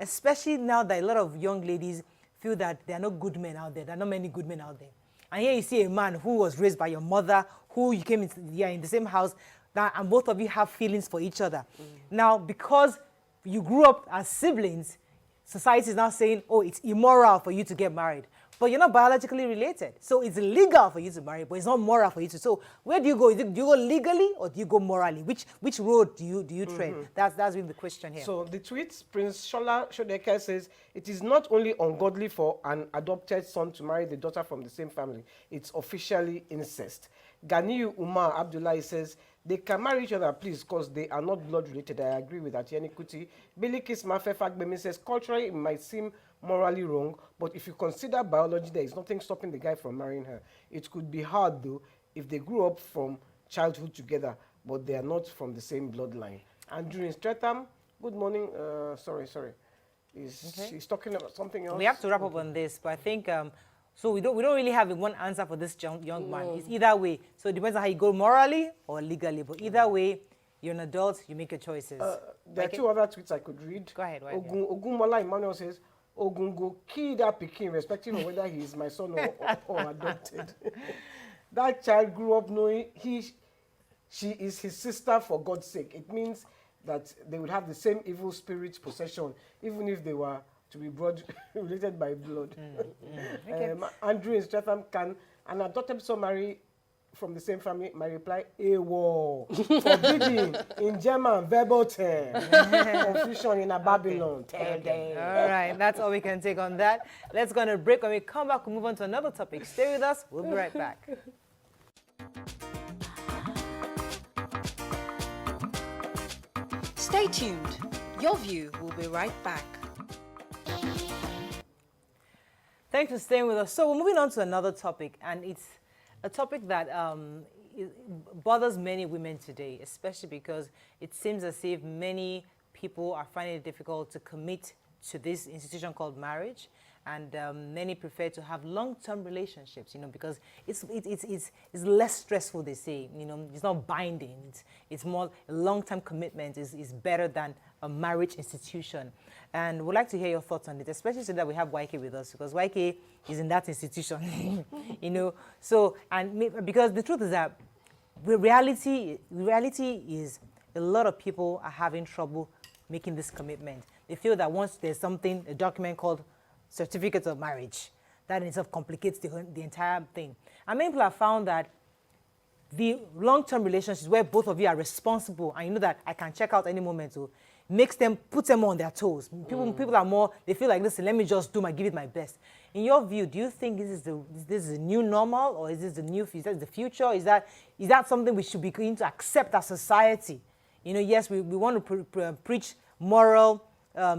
especially now that a lot of young ladies feel that there are no good men out there, there are not many good men out there. And here you see a man who was raised by your mother, who you came into, in the same house, and both of you have feelings for each other. Now, because you grew up as siblings, society is now saying, oh, it's immoral for you to get married. but you're not biologically related. So it's legal for you to marry, but it's not moral for you to. So where do you go? Do you go legally or do you go morally? Which road do you tread? That's really the question here. So the tweet, Prince Shola Shodeke says, it is not only ungodly for an adopted son to marry the daughter from the same family, it's officially incest. Ganiyu Umar Abdullahi says, they can marry each other, please, because they are not blood related. I agree with that. Yeni Kuti. Billy Kismafe Fagbemi says, culturally, it might seem morally wrong, but if you consider biology, there is nothing stopping the guy from marrying her. It could be hard, though, if they grew up from childhood together, but they are not from the same bloodline. Andrew in Streatham, good morning. Sorry. He's talking about something else. We have to wrap up on this, but I think so we don't really have one answer for this young man. It's either way. So it depends on how you go morally or legally. But either way, you're an adult, you make your choices. There are two other tweets I could read. Go ahead. Ogunmola Emmanuel says, Ogungo kill that pikin, irrespective of whether he is my son or adopted. That child grew up knowing she is his sister for God's sake. It means that they would have the same evil spirit possession, even if they were to be related by blood. Okay. Andrew in Streatham, can an adopted son marry from the same family? My reply, AWOL. Forbidden in German, verbal term. Confusion in a Babylon. Okay. All right, that's all we can take on that. Let's go on a break. When we come back, we'll move on to another topic. Stay with us. We'll be right back. Stay tuned. Your view will be right back. Thanks for staying with us. So we're moving on to another topic, and it's a topic that bothers many women today, especially because it seems as if many people are finding it difficult to commit to this institution called marriage, and many prefer to have long-term relationships, because it's less stressful, they say. It's not binding. It's more a long-term commitment is better than a marriage institution. And we'd like to hear your thoughts on it, especially so that we have YK with us, because YK is in that institution, So, because the truth is that reality is a lot of people are having trouble making this commitment. They feel that once there's a document called certificate of marriage, that in itself complicates the entire thing. And many people have found that the long-term relationships where both of you are responsible, and you know that I can check out any moment, so puts them on their toes. People are more, they feel like, listen, let me just give it my best. In your view, do you think this is the new normal, or is this the future? Is that something we should begin to accept as society? Yes, we want to preach moral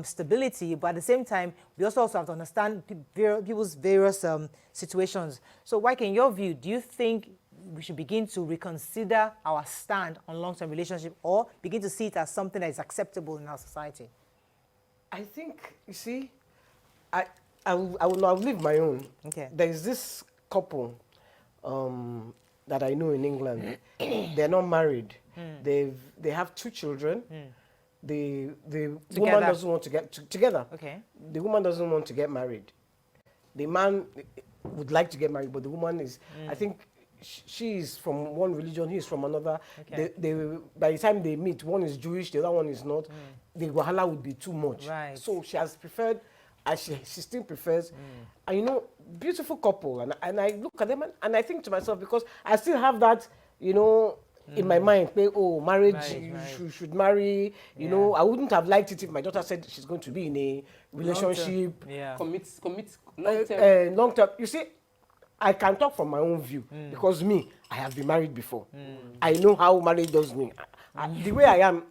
stability, but at the same time, we also have to understand people's various situations. So, Wyke, in your view, do you think we should begin to reconsider our stand on long-term relationship, or begin to see it as something that is acceptable in our society? I think, you see, I will leave my own. Okay. There is this couple that I know in England. They're not married. They have 2 children. The woman doesn't want to get together. Okay. The woman doesn't want to get married. The man would like to get married, but the woman is, I think, she is from one religion, he is from another. Okay. By the time they meet, one is Jewish, the other one is not. The wahala would be too much. Right. So she has preferred, she still prefers. And beautiful couple. And I look at them and I think to myself, because I still have that, in my mind, marriage, you should marry. You know, I wouldn't have liked it if my daughter said she's going to be in a relationship. Commit long term. You see, I can talk from my own view because I have been married before. I know how marriage does me. The way I am,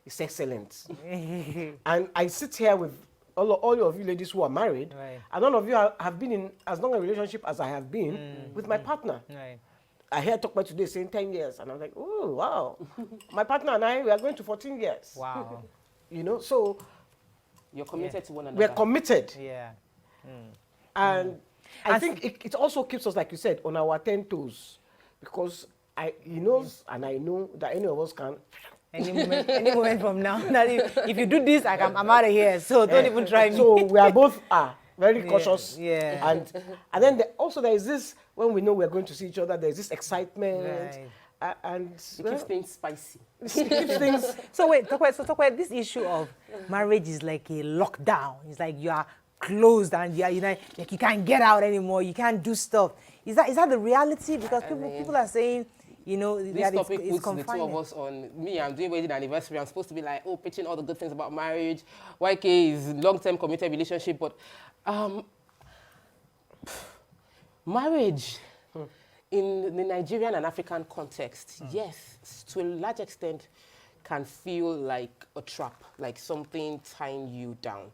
it's excellent. And I sit here with all of you ladies who are married, and none of you have been in as long a relationship as I have been with my partner. I heard talk about today saying 10 years, and I was like, oh, wow. My partner and I, we are going to 14 years. Wow. So you're committed to one another. We're committed. Yeah. And I think it also keeps us, like you said, on our 10 toes, because he knows and I know that any of us can. Any moment from now, that if you do this, I'm out of here. So don't even try me. So we are both very cautious. Yeah. And then there is this, when we know we're going to see each other, there's this excitement. Right. And it keeps things spicy. It keeps things. So talk about this issue of marriage is like a lockdown. It's like you are closed and like you can't get out anymore, you can't do stuff. Is that the reality? Because people are saying, this topic it's puts the two of us on. Me, I'm doing wedding anniversary. I'm supposed to be like, pitching all the good things about marriage. YK is long-term committed relationship, but marriage in the Nigerian and African context, yes, to a large extent, can feel like a trap, like something tying you down.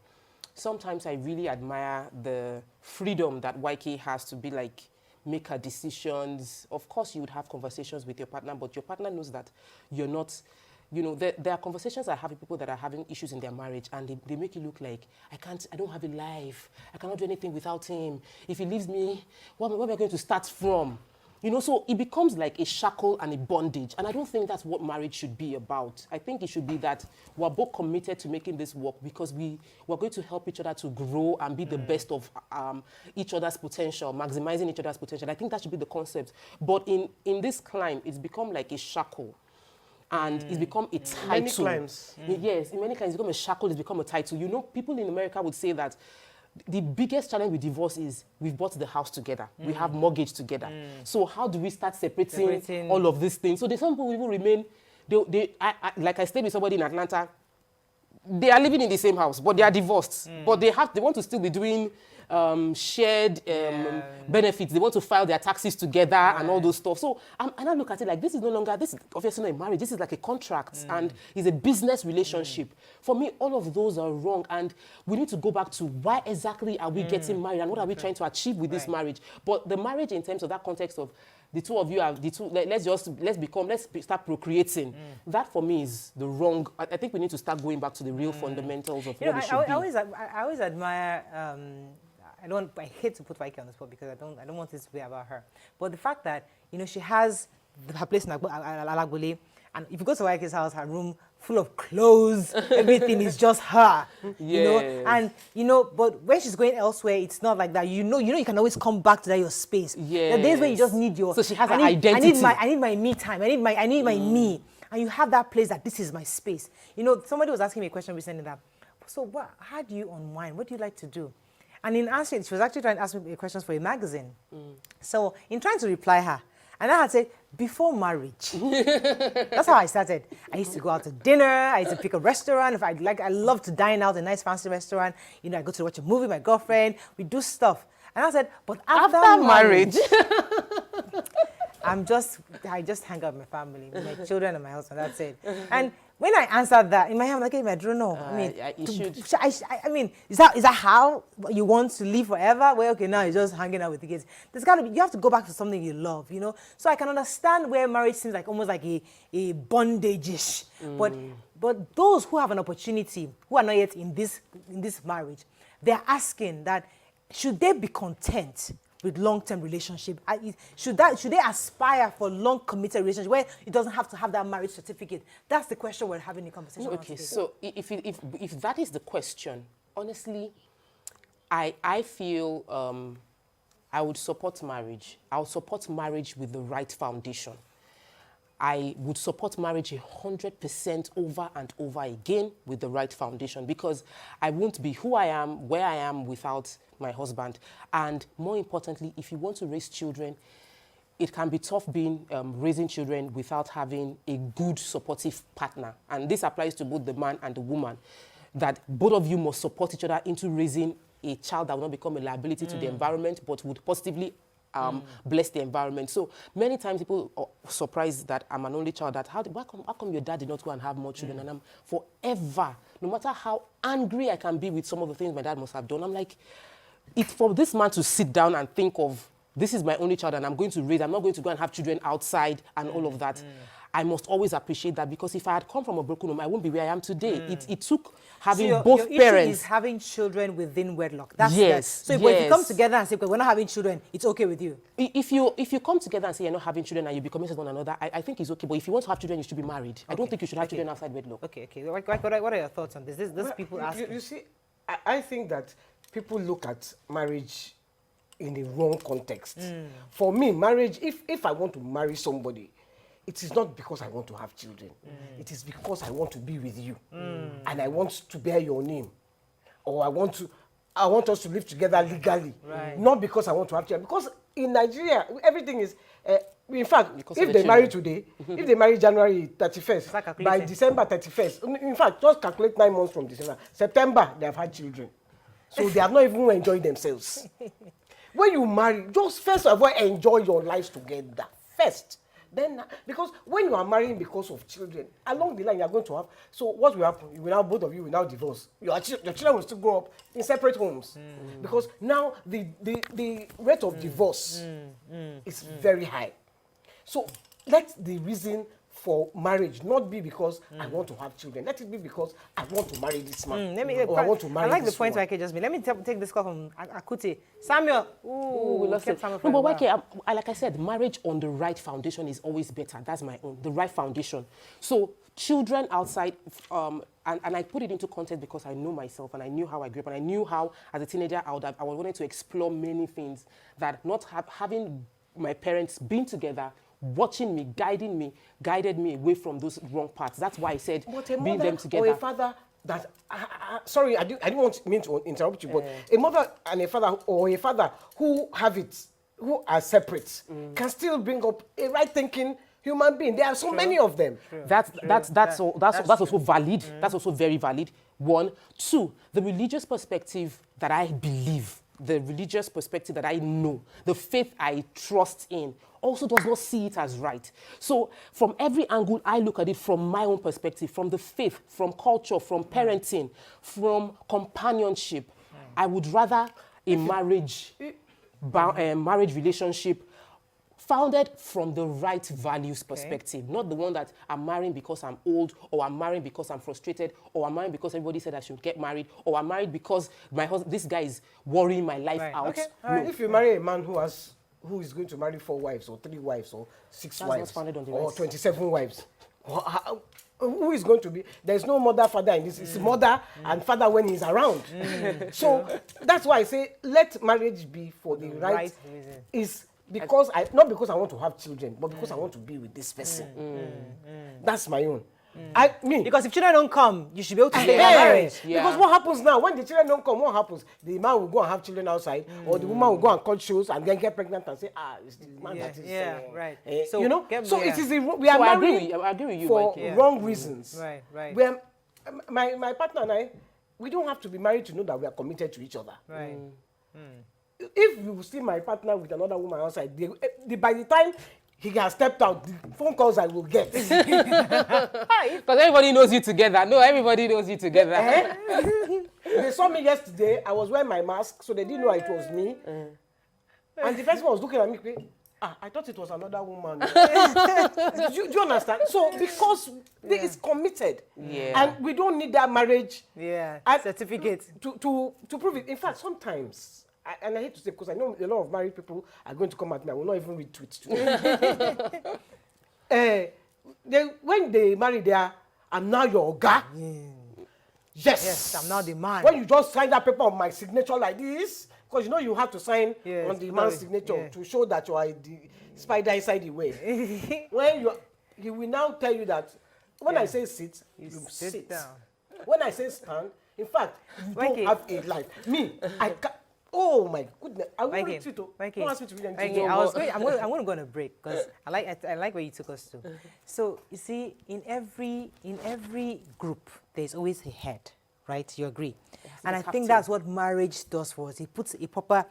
Sometimes I really admire the freedom that YK has to be like, make her decisions. Of course, you would have conversations with your partner, but your partner knows that you're not, there are conversations I have with people that are having issues in their marriage, and they make you look like, I don't have a life. I cannot do anything without him. If he leaves me, where am I going to start from? So it becomes like a shackle and a bondage. And I don't think that's what marriage should be about. I think it should be that we're both committed to making this work because we're going to help each other to grow and be the best of each other's potential, maximizing each other's potential. I think that should be the concept. But in this climb, it's become like a shackle. And it's become a title. Many climbs. Yes, in many climbs, it's become a shackle, it's become a title. People in America would say that the biggest challenge with divorce is we've bought the house together. We have mortgage together. So how do we start separating all of these things? So there's some people who remain, like I stayed with somebody in Atlanta, they are living in the same house, but they are divorced. But they want to still be doing shared benefits. They want to file their taxes together and all those stuff. So I look at it like this is obviously not a marriage. This is like a contract and it's a business relationship. For me, all of those are wrong, and we need to go back to why exactly are we getting married and what are we trying to achieve with this marriage. But the marriage, in terms of that context of the two of you are the two. Let's start procreating. That for me is the wrong. I think we need to start going back to the real fundamentals of what it should be. I always admire. I hate to put Vaiki on the spot because I don't want this to be about her. But the fact that she has her place in Alagbole, and if you go to Vaiki's house, her room full of clothes, everything is just her. Yes. But when she's going elsewhere, it's not like that. You can always come back to that your space. Yes. The days where you just need your. So she has an identity. I need my me time. I need my me. And you have that place that this is my space. Somebody was asking me a question recently that. So how do you unwind? What do you like to do? And in answering, she was actually trying to ask me questions for a magazine. So in trying to reply her, and I had said, before marriage. That's how I started. I used to go out to dinner. I used to pick a restaurant. I love to dine out, a nice fancy restaurant. I go to watch a movie with my girlfriend. We do stuff. And I said, but after marriage, I just hang out with my family, with my children and my husband. That's it. And when I answered that, in my head, I'm like, I don't know. I mean, is that how you want to live forever? Well, okay, now you're just hanging out with the kids. You have to go back to something you love, So I can understand where marriage seems like almost like a bondage-ish. But those who have an opportunity, who are not yet in this marriage, they're asking that, should they be content with long-term relationship? Should they aspire for long committed relationship where it doesn't have to have that marriage certificate? That's the question we're having in conversation. Okay, so if that is the question, honestly, I feel I would support marriage. I would support marriage with the right foundation. I would support marriage 100% over and over again with the right foundation, because I won't be who I am, where I am without my husband. And more importantly, if you want to raise children, it can be tough raising children without having a good supportive partner. And this applies to both the man and the woman, that both of you must support each other into raising a child that will not become a liability to the environment, but would positively bless the environment. So many times people are surprised that I'm an only child. How come your dad did not go and have more children? And I'm forever, no matter how angry I can be with some of the things my dad must have done, I'm like, it's for this man to sit down and think of, this is my only child and I'm going to raise, I'm not going to go and have children outside and all of that. I must always appreciate that, because if I had come from a broken home, I wouldn't be where I am today. It took having both your parents. Issue is having children within wedlock. That's yes. So if you come together and say, we're not having children, it's okay with you. If you come together and say you're not having children and you become one another, I think it's okay. But if you want to have children, you should be married. Okay. I don't think you should have children outside wedlock. Okay. What are your thoughts on this? Those people asking. You see, I think that people look at marriage in the wrong context. For me, marriage, if I want to marry somebody, it is not because I want to have children. It is because I want to be with you. And I want to bear your name. Or I want to... I want us to live together legally, not because I want to have children. Because in Nigeria, everything is, in fact, Because if of they the marry children. today, if they marry January 31st, by calculating. December 31st, in fact, just calculate 9 months from December, September, they have had children. So they have not even enjoyed themselves. When you marry, just first of all, enjoy your lives together. First. Then, because when you are marrying because of children, along the line you are going to have. So what will happen? You will now, both of you will now divorce. Your children will still grow up in separate homes, because now the rate of divorce is very high. So let the reason for marriage not be because I want to have children. Let it be because I want to marry this man. Or I want to marry I like the this point woman. YK just made. Let me take this call from Kuti. Samuel. Ooh, We lost kept it. Samuel No, for a but while. YK, like I said, marriage on the right foundation is always better. That's my own, the right foundation. So children outside, and I put it into context because I know myself and I knew how I grew up and I knew how, as a teenager, I wanted to explore many things that not having my parents being together, watching me, guided me away from those wrong paths. That's why I said But a being mother them together. or a father that, sorry, I didn't mean to interrupt you, but a mother and a father, or a father who have it, who are separate, can still bring up a right-thinking human being. There are so many of them. That's also valid. That's also very valid. 1, 2, the religious perspective that I believe, the religious perspective that I know, the faith I trust in, also does not see it as right. So from every angle, I look at it from my own perspective, from the faith, from culture, from parenting, from companionship. I would rather a marriage relationship founded from the right values perspective, not the one that I'm marrying because I'm old, or I'm marrying because I'm frustrated, or I'm marrying because everybody said I should get married, or I'm married because my husband, this guy is worrying my life out. Okay. If you marry a man who is going to marry 4 wives, or 3 wives, or 6 That's wives, not founded on the or right. 27 wives, who is going to be? There's no mother, father in this. It's mother and father when he's around. So that's why I say let marriage be for the right reason. Is because not because I want to have children, but because I want to be with this person. That's my own. Because if children don't come, you should be able to stay in Yeah. that marriage. Yeah. Because what happens now, when the children don't come, what happens? The man will go and have children outside, or the woman will go and cut shows and then get pregnant and say, it's the man that is... right. So, you know, so it is we are So I married agree with you, for YK. wrong reasons. Right. Where my partner and I, we don't have to be married to know that we are committed to each other. Right. If you see my partner with another woman outside, by the time he has stepped out, the phone calls I will get. Because everybody knows you together. No, everybody knows you together. They saw me yesterday. I was wearing my mask, so they didn't know it was me. And the first one was looking at me. I thought it was another woman. do you understand? So because it's committed, and we don't need that marriage certificate to prove it. In fact, sometimes. And I hate to say, because I know a lot of married people are going to come at me. I will not even read tweets today. When they marry, I'm now your guy. Yes, I'm now the man. When you just sign that paper on my signature like this, because you know you have to sign on the man's signature to show that you are the spider inside the way. When he will now tell you that when I say sit, you sit down. When I say stand, in fact, you don't have a life. Me, I can't. Oh my goodness! I will read it. Don't ask me to read anything. I'm going to go on a break because I like where you took us to. So you see, in every group, there's always a head, right? You agree? And I think that's what marriage does for us. It puts a proper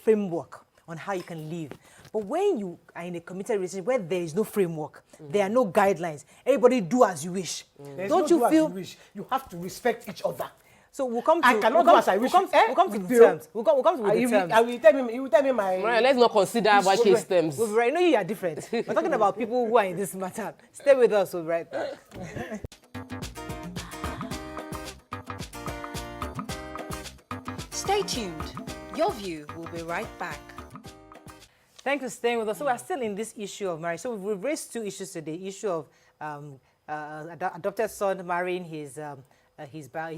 framework on how you can live. But when you are in a committed relationship where there is no framework, there are no guidelines, everybody do as you wish. Don't you feel? As you wish. You have to respect each other. So we'll come to. I cannot do as I wish. We'll come to the terms. We'll come to the terms. I will tell him. You will tell me my. Right, let's not consider YK terms. We'll be right. No, you are different. We're talking about people who are in this matter. Stay with us. We'll be right back. Stay tuned. Your view will be right back. Thanks for staying with us. So we're still in this issue of marriage. So we've raised 2 issues today. The issue of adopted son marrying his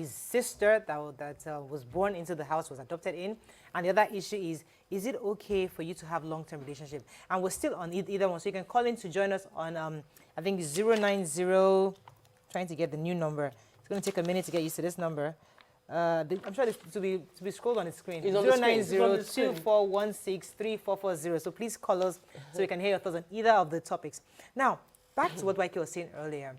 sister that was born into the house, was adopted in. And the other issue is it okay for you to have long-term relationship? And we're still on either one. So you can call in to join us on, I think, 090, trying to get the new number. It's going to take a minute to get used to this number. I'm sure this to be scrolled on the screen. It's on the screen. It's on the 09024163440. So please call us so we can hear your thoughts on either of the topics. Now, back to what YK was saying earlier.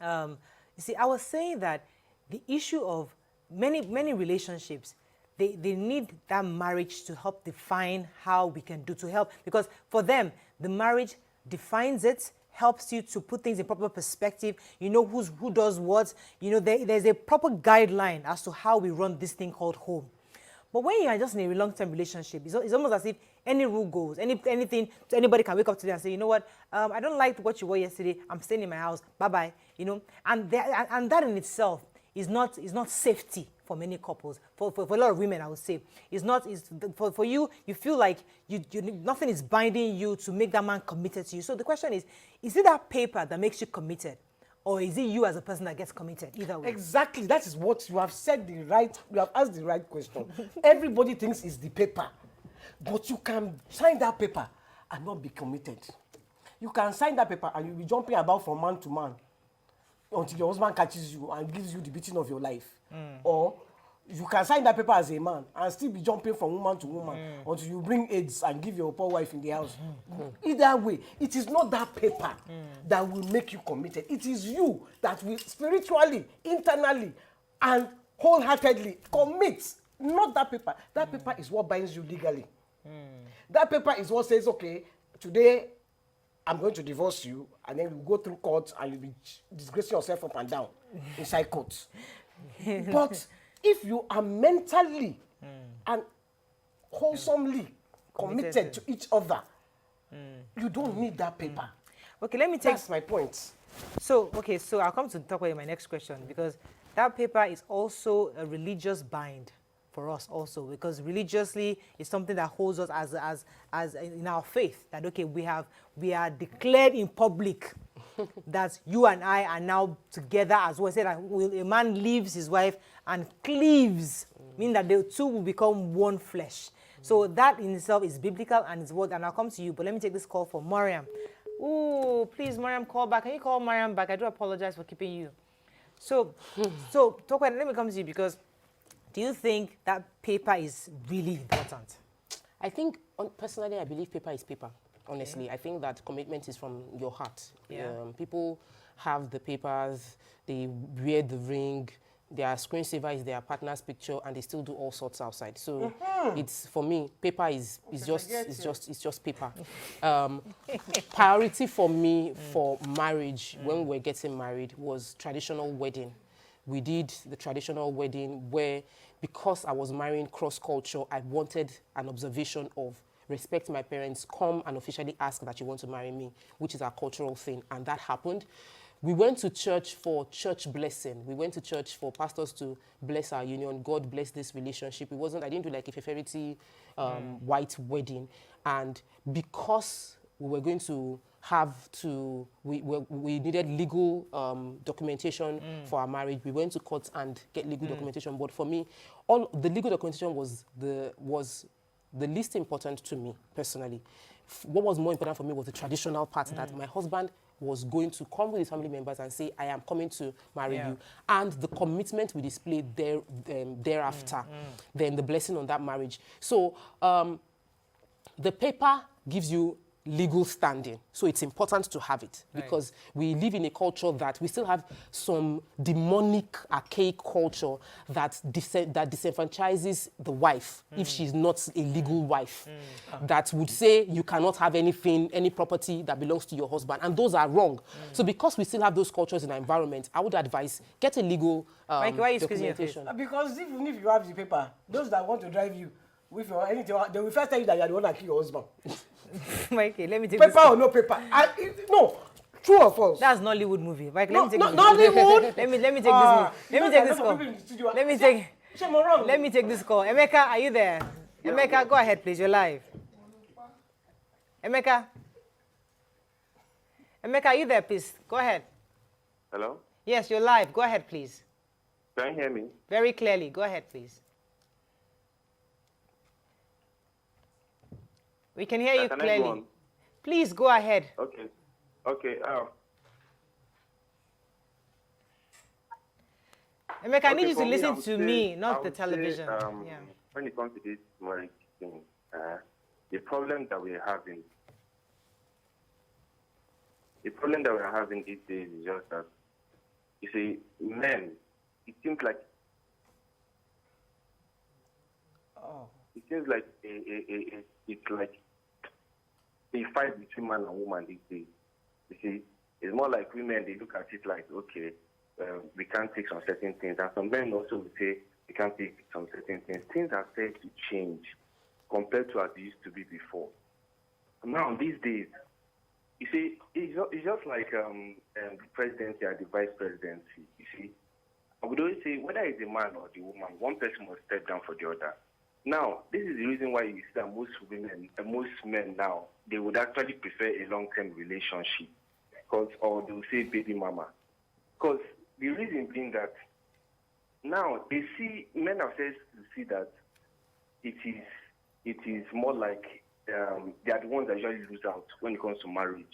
You see, I was saying that the issue of many relationships, they need that marriage to help define how we can do to help, because for them, the marriage defines it, helps you to put things in proper perspective. You know who does what. You know, there's a proper guideline as to how we run this thing called home. But when you are just in a long-term relationship, it's almost as if any rule goes, anything, anybody can wake up today and say, you know what, I don't like what you wore yesterday, I'm staying in my house, bye-bye, you know. And that in itself is not safety for many couples. For a lot of women, I would say. For you, you feel like nothing is binding you to make that man committed to you. So the question is it that paper that makes you committed? Or is it you as a person that gets committed? Either way. Exactly. That is what you have said you have asked the right question. Everybody thinks it's the paper. But you can sign that paper and not be committed. You can sign that paper and you'll be jumping about from man to man until your husband catches you and gives you the beating of your life. Or you can sign that paper as a man and still be jumping from woman to woman until you bring AIDS and give your poor wife in the house. Either way, it is not that paper that will make you committed. It is you that will spiritually, internally, and wholeheartedly commit. Not that paper. That paper is what binds you legally. That paper is what says, okay, today I'm going to divorce you, and then you go through court and you'll be disgracing yourself up and down inside court. But if you are mentally and wholesomely committed to each other, you don't need that paper. Okay, let me take... That's my point. So I'll come to talk about my next question, because that paper is also a religious bind for us also, because religiously it's something that holds us as in our faith, that okay, we are declared in public that you and I are now together as well. I said that a man leaves his wife and cleaves, meaning that the two will become one flesh. So that in itself is biblical and it's what, and I'll come to you, but let me take this call for Mariam. Ooh, please, Mariam, call back. Can you call Mariam back? I do apologize for keeping you. So talk about, let me come to you, because do you think that paper is really important? I think, personally, I believe paper is paper. Honestly, I think that commitment is from your heart. Yeah. People have the papers, they wear the ring, their screensaver is their partner's picture, and they still do all sorts outside. So it's, for me, paper is just paper. Priority for me for marriage when we were getting married was traditional wedding. We did the traditional wedding where, because I was marrying cross-culture, I wanted an observation of respect my parents, come and officially ask that you want to marry me, which is our cultural thing, and that happened. We went to church for church blessing. We went to church for pastors to bless our union. God bless this relationship. I didn't do like a fraternity white wedding. And because we were going to we needed legal documentation for our marriage, we went to court and get legal documentation. But for me, all the legal documentation was the least important to me personally. What was more important for me was the traditional part, that my husband was going to come with his family members and say, I am coming to marry you. And the commitment we displayed thereafter, then the blessing on that marriage. So the paper gives you legal standing. So it's important to have it, because we live in a culture that we still have some demonic, archaic culture that disenfranchises the wife if she's not a legal wife. That would say you cannot have anything, any property that belongs to your husband. And those are wrong. So because we still have those cultures in our environment, I would advise, get a legal why are you squeezing your face? documentation. Because even if you have the paper, those that want to drive you with your anything, they will first tell you that you are the one that killed your husband. Mikey, let me take Paper this. or no paper? No, true or false? That's Nollywood movie. Mike, No, let me take this. Nollywood. Let me take this movie. Let me take this call. Call. Let me take this call. Emeka, are you there? Emeka, go ahead, please. You're live. Emeka, are you there, please? Go ahead. Hello? Yes, you're live. Go ahead, please. Can you hear me? Very clearly. Go ahead, please. We can hear you Can I go clearly. on? Please go ahead. Okay. Emeka, I need Okay, you to for me, I listen would to say- me, I not the would say, television. When it comes to this marriage thing, the problem that we're having these days is just that, you see, men, it seems like it's like a fight between man and woman these days. You see, it's more like women, they look at it like, okay, we can't take some certain things. And some men also will say, we can't take some certain things. Things are said to change compared to as it used to be before. Now, these days, you see, it's just like the presidency and the vice presidency. You see, I would always say, whether it's the man or the woman, one person must step down for the other. Now, this is the reason why you see that most women and most men now, they would actually prefer a long-term relationship, or they will say baby mama. Because the reason being that now men are said to see that it is more like they are the ones that usually lose out when it comes to marriage.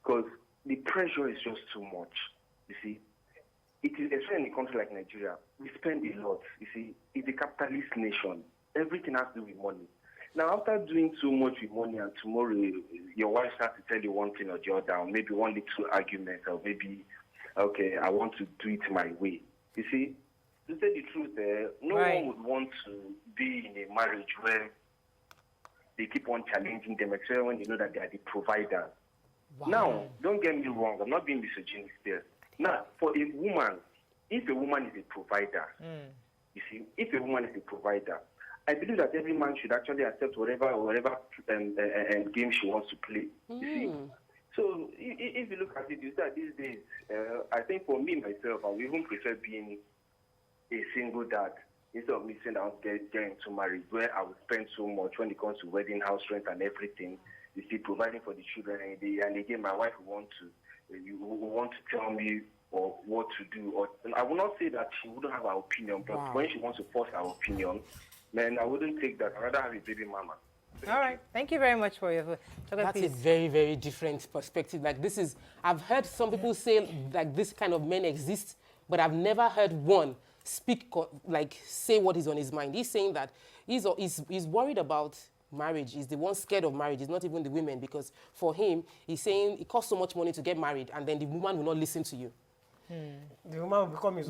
Because the pressure is just too much, you see. It is, especially in a country like Nigeria, we spend a lot, you see. It's a capitalist nation. Everything has to do with money. Now, after doing so much with money, and tomorrow your wife starts to tell you one thing or the other, or maybe one little argument, or maybe, okay, I want to do it my way. You see, to say the truth, no one would want to be in a marriage where they keep on challenging them, especially when they know that they are the provider. Wow. Now, don't get me wrong, I'm not being misogynist there. Now, for a woman, if a woman is a provider, you see, if a woman is a provider, I believe that every man should actually accept whatever game she wants to play. You see? So if you look at it, you see that these days, I think for me, myself, I would even prefer being a single dad instead of me saying I want to get into marriage, where I would spend so much when it comes to wedding, house rent, and everything. You see, providing for the children, and again, my wife will want to tell me or what to do. Or I will not say that she wouldn't have her opinion, but when she wants to force her opinion, man, I wouldn't take that. I'd rather have a baby mama. All right. Thank you very much for your... That's a very, very different perspective. Like this is, I've heard some people say like this kind of men exist, but I've never heard one speak, like say what is on his mind. He's saying that he's worried about marriage. He's the one scared of marriage. It's not even the women, because for him, he's saying it costs so much money to get married, and then the woman will not listen to you. The woman will become his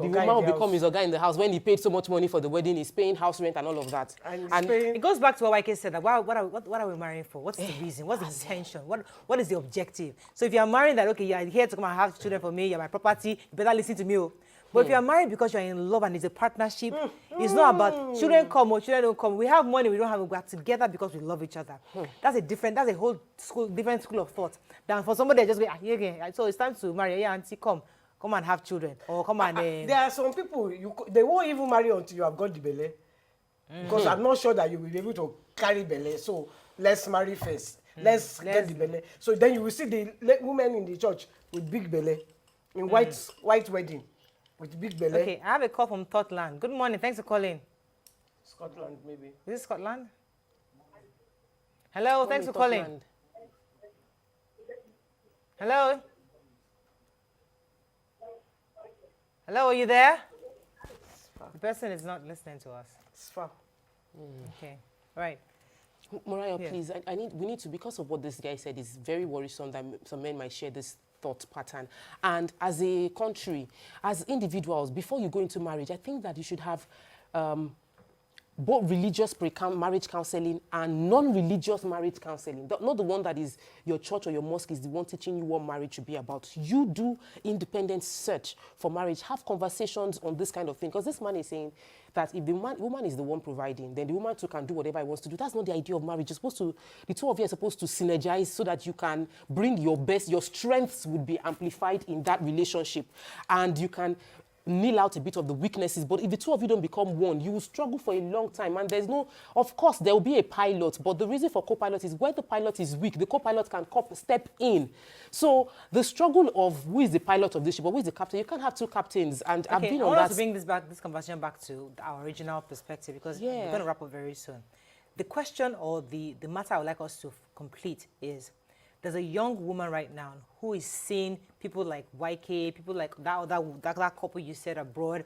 oga in the house when he paid so much money for the wedding. He's paying house rent and all of that. And it goes back to what YK said. That what are we marrying for? What's the reason? What's the intention? What is the objective? So if you are married that, okay, you are here to come and have children for me, you're my property, you better listen to me. But if you are married because you're in love and it's a partnership, it's not about children come or children don't come. We have money, we don't have it. We are together because we love each other. That's a whole different school of thought than for somebody that just go, so it's time to marry. Yeah, auntie, come and have children, or come and... There are some people, they won't even marry until you have got the belly. Because I'm not sure that you will be able to carry belly. So let's marry first. Let's get the belly. So then you will see the women in the church with big belly, in white wedding, with big belly. Okay, I have a call from Scotland. Good morning, thanks for calling. Scotland, maybe. Is this Scotland? Hello, thanks for calling. Hello? Hello, are you there? The person is not listening to us. It's far. Okay, right. Mariah, please, we need to, because of what this guy said, it's very worrisome that some men might share this thought pattern. And as a country, as individuals, before you go into marriage, I think that you should have both religious marriage counseling and non-religious marriage counseling. Not the one that is your church or your mosque is the one teaching you what marriage should be about. You do independent search for marriage. Have conversations on this kind of thing. Because this man is saying that if the woman is the one providing, then the woman too can do whatever he wants to do. That's not the idea of marriage. The two of you are supposed to synergize so that you can bring your best. Your strengths would be amplified in that relationship. And you can nil out a bit of the weaknesses. But if the two of you don't become one, you will struggle for a long time. And there's no, of course, there will be a pilot, but the reason for co-pilot is where the pilot is weak, the co-pilot can step in. So the struggle of who is the pilot of this ship or who is the captain, you can't have two captains. And okay, I've been I on want that. to bring this conversation back to our original perspective, because we're going to wrap up very soon. The question or the matter I would like us to complete is, there's a young woman right now who is seeing people like YK, people like that couple you said abroad,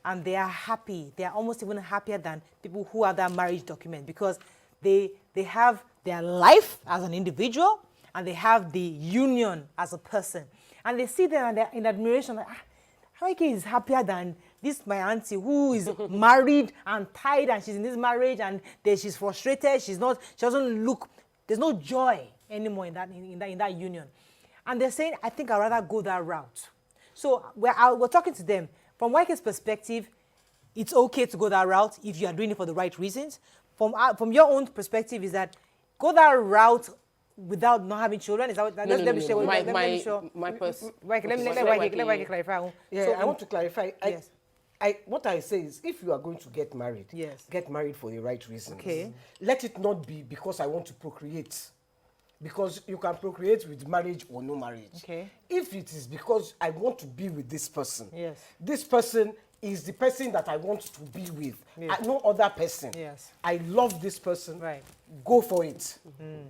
and they are happy. They are almost even happier than people who have that marriage document because they have their life as an individual and they have the union as a person. And they see them and they're in admiration, like, Haike is happier than this my auntie who is married and tied and she's in this marriage and then she's frustrated, she doesn't look, there's no joy anymore in that union. And they're saying, I think I'd rather go that route. So we're talking to them. From Waike's perspective, it's okay to go that route if you are doing it for the right reasons. From your own perspective is that go that route without not having children? Is that what? Let me clarify. Yeah, So, I want to clarify. Yes. What I say is, if you are going to get married, yes, get married for the right reasons. Okay. Let it not be because I want to procreate. Because you can procreate with marriage or no marriage. Okay. If it is because I want to be with this person, yes, this person is the person that I want to be with. Yes. No other person. Yes. I love this person. Right. Go for it. Mm-hmm.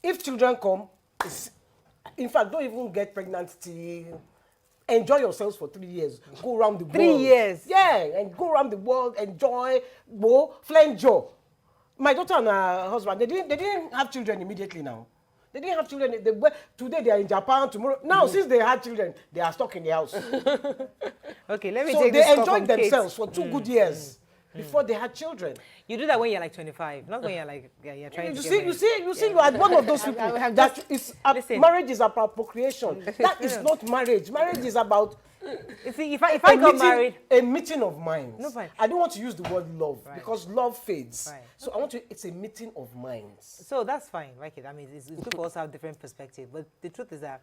If children come, in fact, don't even get pregnancy. Enjoy yourselves for 3 years. Go around the world. 3 years? Yeah, and go around the world, enjoy, flenjo. My daughter and her husband, they didn't have children immediately now. They didn't have children. Today they are in Japan, tomorrow. Now, since they had children, they are stuck in the house. Okay, let me so take this they call enjoyed from Kate. themselves for 2 good years before they had children. You do that when you're like 25, not when you're like you're trying to get married. You see, you are one of those people that is marriage is about procreation. That is not marriage. Marriage is about you see, if I got married, a meeting of minds. No, fine. I don't want to use the word love because love fades. Right. So I want to. It's a meeting of minds. So that's fine, right? I mean, it's good for us to have different perspectives. But the truth is that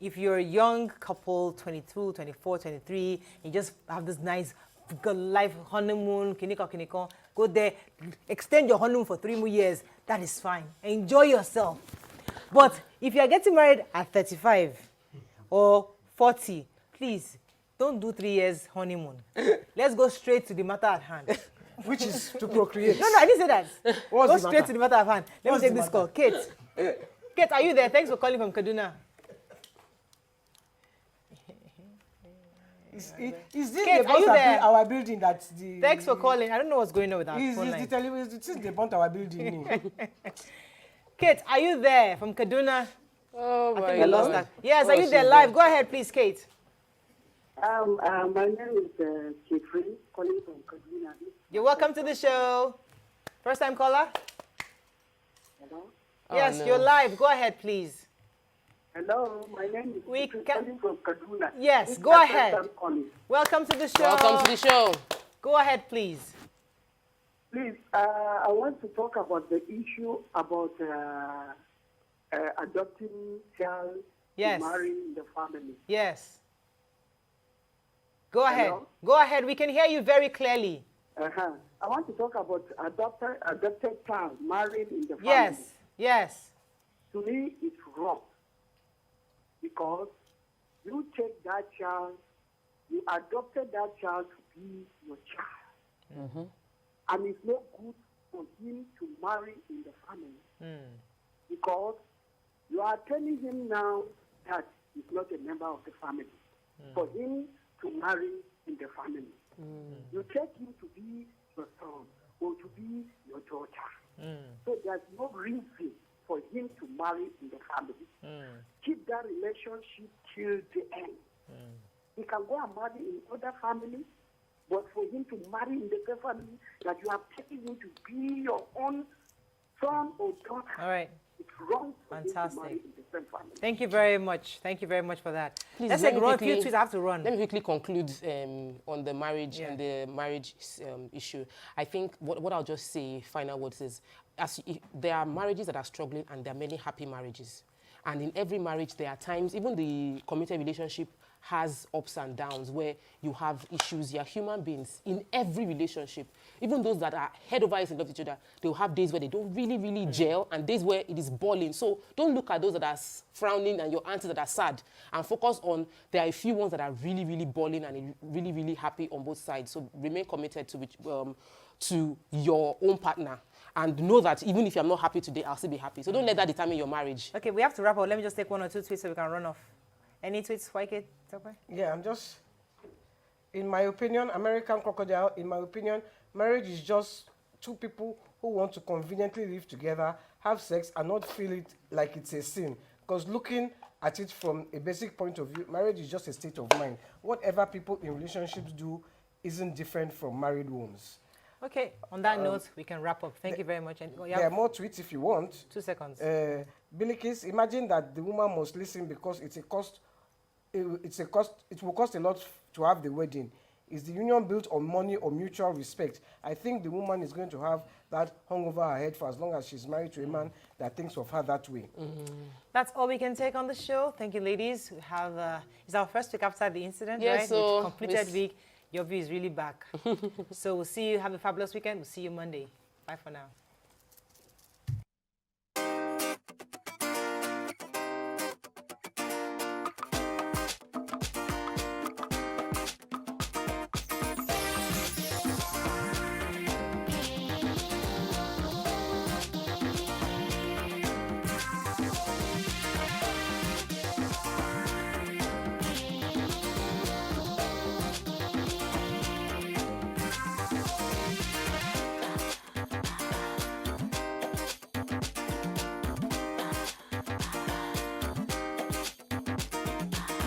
if you're a young couple, 22, 24, 23, you just have this nice good life honeymoon, kiniko, go there, extend your honeymoon for 3 more years, that is fine. Enjoy yourself. But if you're getting married at 35 or 40, please don't do 3 years honeymoon. Let's go straight to the matter at hand. Which is to procreate. No, I didn't say that. What's go the straight matter? to the matter at hand. Let What's me take the this call. Kate. Kate, are you there? Thanks for calling from Kaduna. Is this Kate, the are you boss there? our building that's the... Thanks for calling. I don't know what's going on with our phone line. Since they bought our building. Kate, are you there from Kaduna? Oh, I my think I lost Lord. that. Yes, Oh, are you there she's live? Go ahead, please, Kate. My name is Jeffrey, calling from Kaduna. You're welcome to the show. First time caller? Hello? Yes, no. you're live. Go ahead, please. Hello, my name is We Jeffrey, can- calling from Kaduna. Yes, This go is my ahead. first time calling. Welcome to the show. Welcome to the show. Go ahead, please. Please, I want to talk about the issue about adopting child Yes. to marry in the family. Yes. Go ahead. Hello? Go ahead. We can hear you very clearly. I want to talk about adopted child marrying in the family. Yes. Yes. To me, it's wrong. Because you take that child, you adopted that child to be your child. Mm-hmm. And it's not good for him to marry in the family. Because you are telling him now that he's not a member of the family. For him to marry in the family. You take him to be your son or to be your daughter. So there's no reason for him to marry in the family. Keep that relationship till the end. He can go and marry in other families, but for him to marry in the same family that you have taken him to be your own son or daughter, All right. it's wrong for him to Fantastic. marry in the same family. Thank you very much. Thank you very much for that. Please, Let's let take me run a few quickly- tweets. I have to run. Let me quickly conclude on the marriage Yeah. and the marriage issue. I think what I'll just say, final words is, there are marriages that are struggling and there are many happy marriages. And in every marriage, there are times, even the committed relationship has ups and downs where you have issues. You are human beings in every relationship. Even those that are head over eyes in love with each other, they'll have days where they don't really gel and days where it is boiling. So don't look at those that are frowning and your aunties that are sad and focus on there are a few ones that are really boiling and really happy on both sides. So remain committed to your own partner and know that even if I'm not happy today, I'll still be happy. So don't let that determine your marriage. Okay, we have to wrap up. Let me just take 1 or 2 tweets so we can run off. Any tweets, YK? Yeah, I'm just in my opinion, American crocodile, in my opinion, marriage is just two people who want to conveniently live together, have sex, and not feel it like it's a sin. Because looking at it from a basic point of view, marriage is just a state of mind. Whatever people in relationships do isn't different from married ones. Okay, on that note, we can wrap up. Thank you very much. And There are more tweets if you want. 2 seconds. Bilikis, imagine that the woman must listen because it's a cost. It will cost a lot to have the wedding. Is the union built on money or mutual respect? I think the woman is going to have that hung over her head for as long as she's married to a man that thinks of her that way. That's all we can take on the show. Thank you, ladies. We have it's our first week after the incident, Yeah, right? so With completed week. Your view is really back. So we'll see you. Have a fabulous weekend. We'll see you Monday. Bye for now.